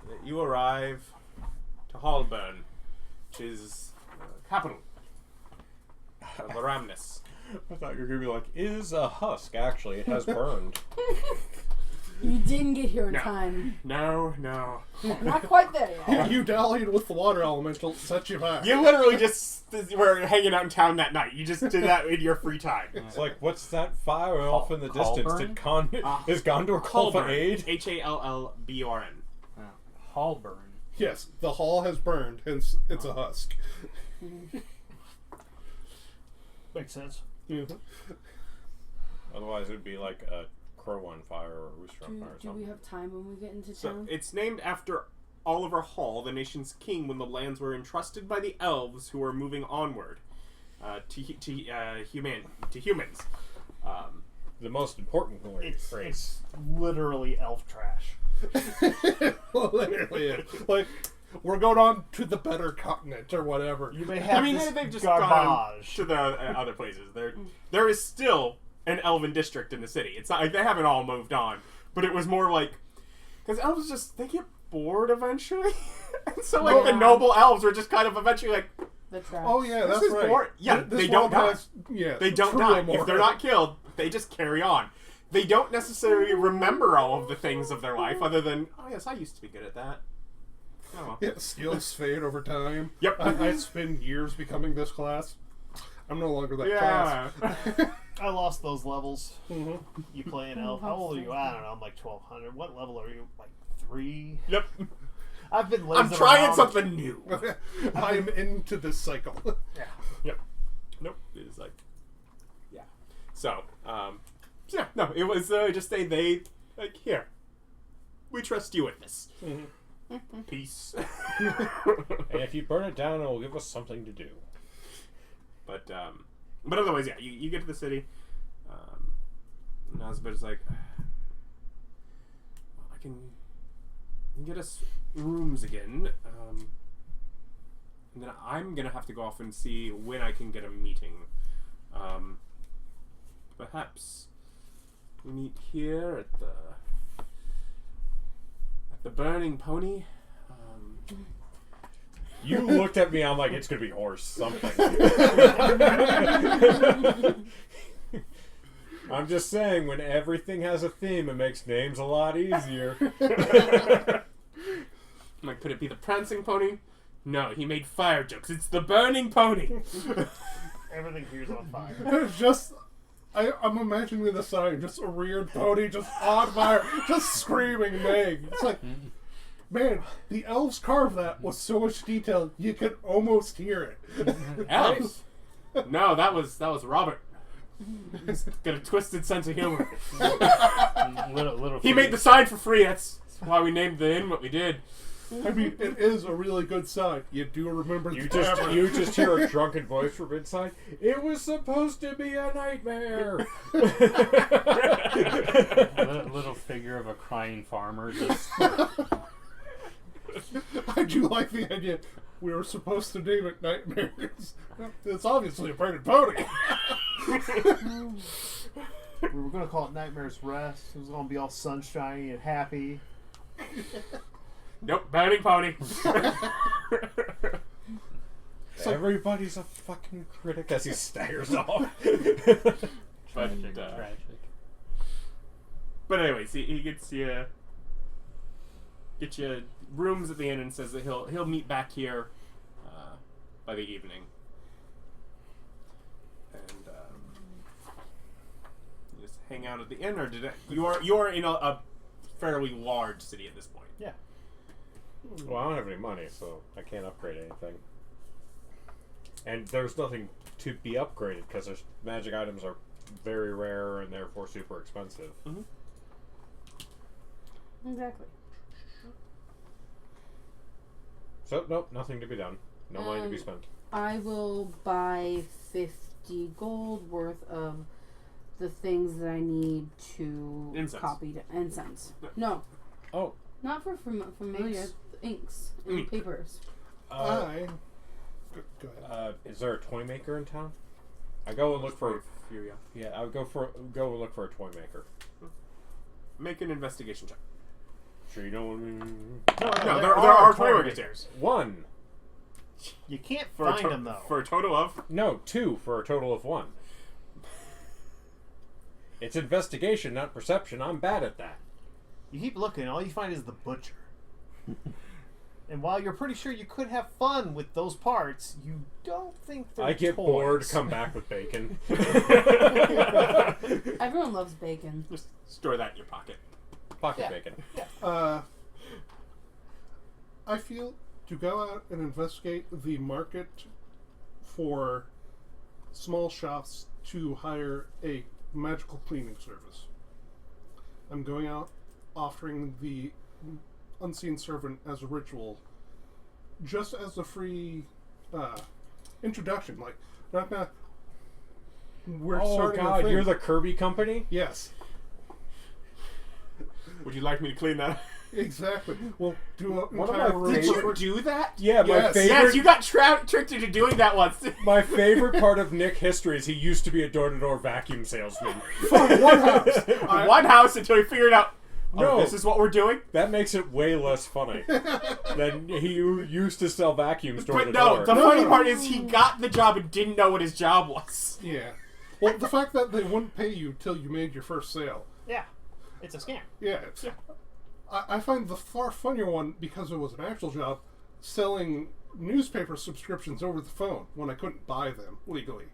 that you arrive to Hallburn, which is capital of Oramnis. I thought you were going to be like, is a husk. Actually, it has burned. You didn't get here in No. time. No. Not quite there yet. You dallied with the water elemental, set you back. You literally just were hanging out in town that night. You just did that in your free time. It's like, what's that fire off in the distance? Hallburn? Is Gondor call for aid? Hallburn. Hallburn. Yes, the hall has burned, hence it's a husk. Makes sense. Mhm. Otherwise, it would be like a crow on fire or a rooster on fire or Do we something. have time when we get into So town? it's named after Oliver Hall, the nation's king, when the lands were entrusted by the elves who were moving onward to humans. The most important It's phrase. literally elf trash. Literally, like, we're going on to the better continent or whatever. You may have I mean, this they've just garbage. gone to the other places. There is still an elven district in the city. It's not like they haven't all moved on, but it was more like because elves they get bored eventually, and so like the noble elves were just kind of eventually like, The trash. Oh yeah, This that's is right. boring. Yeah, This they don't world die. has- yeah, they don't truly die. If more. they're not killed, they just carry on. They don't necessarily remember all of the things of their life, other than oh yes, I used to be good at that. Oh well. Yeah, skills fade over time. Yep. I spend years becoming this class. I'm no longer that Yeah. class. I lost those levels. Mhm. You play an elf. How old are you? I don't know. I'm like 1200. What level are you? Like 3? Yep. I've been I'm lazing trying around. something new. I'm into this cycle. Yeah. Yep. Nope. It was like, yeah. So, yeah. No, it was just they like here. We trust you with this. Mhm. Peace. And if you burn it down, it will give us something to do. But otherwise, yeah, you get to the city. And Osbert is like, I can get us rooms again. And then I'm going to have to go off and see when I can get a meeting. Perhaps we meet here at the Burning Pony. You looked at me, I'm like, it's going to be horse something. I'm just saying, when everything has a theme, it makes names a lot easier. I'm like, could it be the Prancing Pony? No, he made fire jokes. It's the Burning Pony. Everything here's on fire. It's just, I'm imagining the sign, just a reared pony, just on fire, just screaming, neighing. It's like, man, the elves carved that with so much detail, you could almost hear it. Elves? No, that was Robert. He's got a twisted sense of humor. Little He made the sign for free. That's why we named the inn what we did. I mean, it is a really good sign. You do remember You the just tavern. you just hear a drunken voice from inside. It was supposed to be a nightmare. little figure of a crying farmer just I do like the idea. We were supposed to name it Nightmares. It's obviously a burning pony. We were going to call it Nightmare's Rest. It was going to be all sunshiny and happy. Nope, Burning Pony. Everybody's a fucking critic as he staggers off. tragic. But anyways, he gets you rooms at the inn and says that he'll meet back here by the evening. And you just hang out at the inn, or you are in a fairly large city at this point. Yeah. Well, I don't have any money, so I can't upgrade anything. And there's nothing to be upgraded because there's magic items are very rare and therefore super expensive. Mm-hmm. Exactly. So nope, nothing to be done. No money to be spent. I will buy 50 gold worth of the things that I need to Incense. copy to incense. No, Oh, not for familiar inks and Ink. papers. Go ahead. is there a toy maker in town? I go and look for. Here, yeah. Yeah, I would go and look for a toy maker. Make an investigation check. Sure, you know what I mean? No, there are toy makers here. One. You can't For find them, though. For a total of... No, two for a total of one. It's investigation, not perception. I'm bad at that. You keep looking, all you find is the butcher. And while you're pretty sure you could have fun with those parts, you don't think they're I get toys. bored, come back with bacon. Everyone loves bacon. Just store that in your pocket. Pocket Yeah. bacon. I feel to go out and investigate the market for small shops to hire a magical cleaning service. I'm going out offering the unseen servant as a ritual, just as a free introduction. Like, not gonna. We're Oh starting a god, thing. you're the Kirby company? Yes, Would you like me to clean that? exactly. We'll do an One of entire my room. Did favorite- you do that? Yeah, my Yes. favorite. Yes, you got tricked into doing that once. My favorite part of Nick history is he used to be a door-to-door vacuum salesman. For one house. One house until he figured out, No. this is what we're doing? That makes it way less funny than he used to sell vacuums door But to no, door. the funny part is he got the job and didn't know what his job was. Yeah. Well, the fact that they wouldn't pay you till you made your first sale. Yeah. It's a scam. Yeah. I find the far funnier one, because it was an actual job, selling newspaper subscriptions over the phone when I couldn't buy them legally.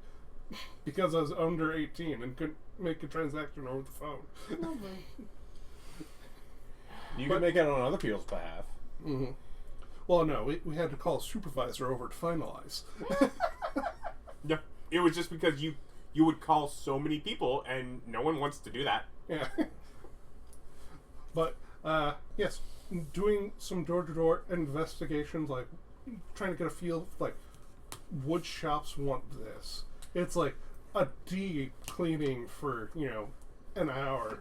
Because I was under 18 and couldn't make a transaction over the phone. You can make it on other people's behalf. Mm-hmm. Well, no, we had to call a supervisor over to finalize. No, it was just because you would call so many people and no one wants to do that. Yeah. But Yes, doing some door-to-door investigations, like trying to get a feel, like, wood shops want this. It's like a deep cleaning for, an hour.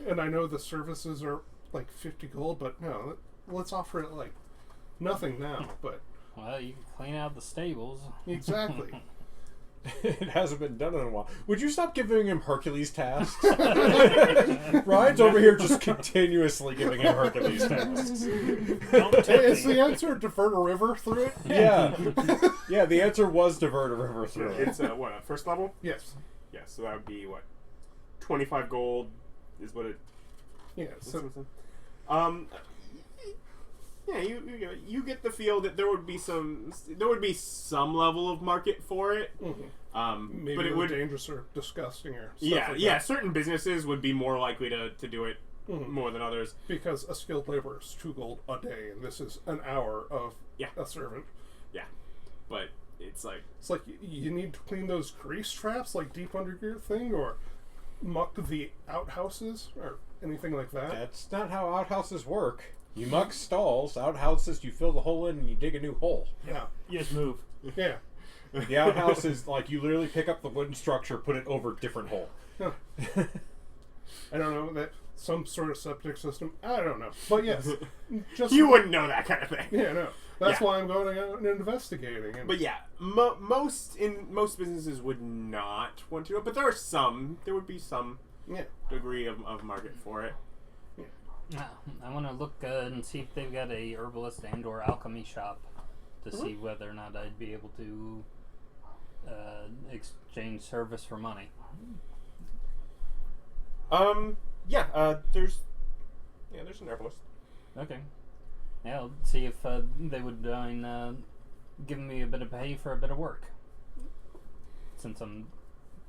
And I know the services are like 50 gold, but no, let's offer it like nothing now, but... Well, you can clean out the stables. Exactly. It hasn't been done in a while. Would you stop giving him Hercules tasks? Ryan's over here just continuously giving him Hercules tasks. Don't tempt Is me. the answer divert a river through it? Yeah. Yeah, the answer was divert a river through it. It's first level? Yes. Yeah, so that would be 25 gold is what it. Yeah. So, yeah, you get the feel that there would be some level of market for it. maybe but it really would dangerous or disgusting or stuff yeah, like yeah. that. Certain businesses would be more likely to do it more than others. Because a skilled laborer is 2 gold a day, and this is an hour of Yeah. a servant. Yeah, but it's like It's like you need to clean those grease traps, like deep under your thing, or muck the outhouses, or anything like that. That's not how outhouses work. You muck stalls, outhouses, you fill the hole in and you dig a new hole. Yeah. You just move. Yeah. The outhouse is like you literally pick up the wooden structure, put it over a different hole. Huh. I don't know, that some sort of septic system. I don't know. But yes. Just you wouldn't know that kind of thing. Yeah, no. That's Yeah. why I'm going out and investigating. And But yeah, most businesses would not want to do it, but there would be some yeah. degree of market for it. I want to look and see if they've got a herbalist and/or alchemy shop to see whether or not I'd be able to exchange service for money. There's an herbalist. Okay. Yeah, I'll see if they would mind giving me a bit of pay for a bit of work, since I'm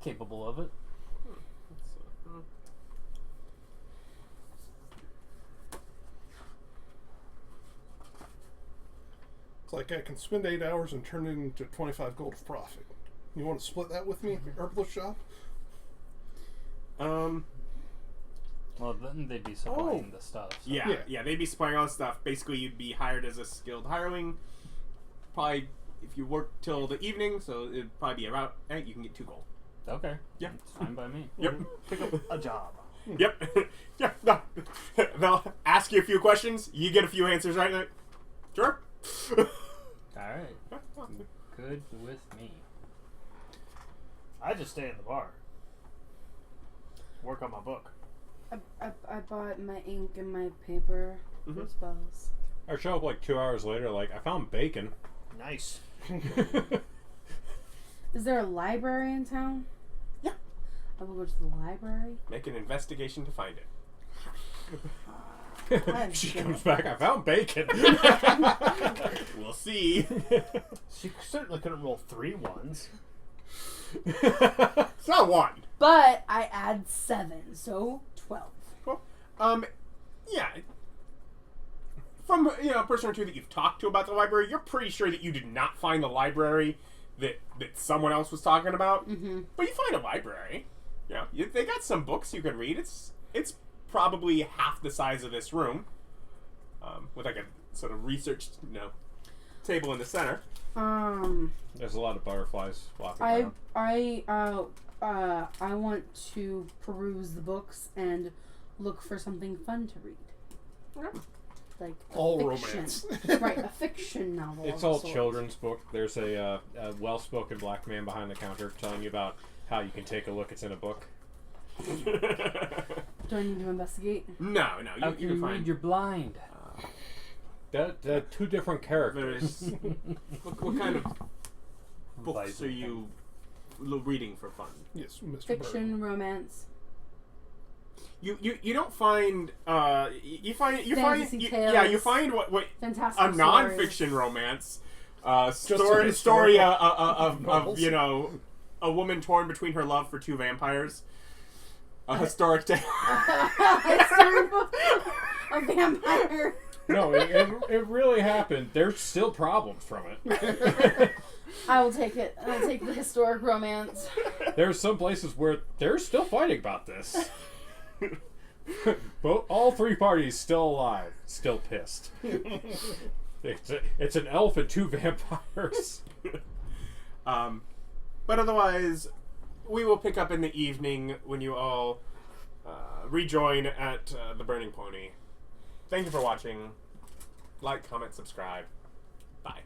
capable of it. It's like I can spend 8 hours and turn it into 25 gold of profit. You want to split that with me at the herbalist shop? Well, then they'd be supplying the stuff. So. Yeah, they'd be supplying all the stuff. Basically, you'd be hired as a skilled hireling. Probably, if you work till the evening, so it'd probably be around. You can get 2 gold. Okay. Yeah. It's fine by me. Yep. Pick up a job. Yep. Yeah. No. They'll ask you a few questions. You get a few answers right. Like, sure. Alright. Good with me. I just stay in the bar. Work on my book. I bought my ink and my paper for spells. I show up like 2 hours later, like, I found bacon. Nice. Is there a library in town? Yeah. I will go to the library. Make an investigation to find it. She comes back, I found bacon. We'll see. She certainly couldn't roll 3 ones. It's not 1. But I add 7, so 12. Well, yeah. From a person or two that you've talked to about the library, you're pretty sure that you did not find the library that someone else was talking about. Mm-hmm. But you find a library. They got some books you can read. It's probably half the size of this room, with like a sort of research table in the center. There's a lot of butterflies flopping around. I want to peruse the books and look for something fun to read. Okay. Like All fiction. romance. Right, a fiction novel. It's of all sorts. children's book. There's a well-spoken black man behind the counter telling you about how you can take a look. It's in a book. Do I need to investigate? No. How You can you can read? find. You're blind. They're 2 different characters. There's what kind of books are you reading for fun? Yes, Mr. Fiction, romance. You don't find you find Fantasy tales. yeah, you find what Fantastic a stories. non-fiction romance story historical of novels. a woman torn between her love for 2 vampires. A historic tale. A vampire. No, it really happened. There's still problems from it. I will take it. I'll take the historic romance. There's some places where they're still fighting about this. But all three parties still alive, still pissed. It's an elf and two vampires. But otherwise, we will pick up in the evening when you all rejoin at the Burning Pony. Thank you for watching. Like, comment, subscribe. Bye.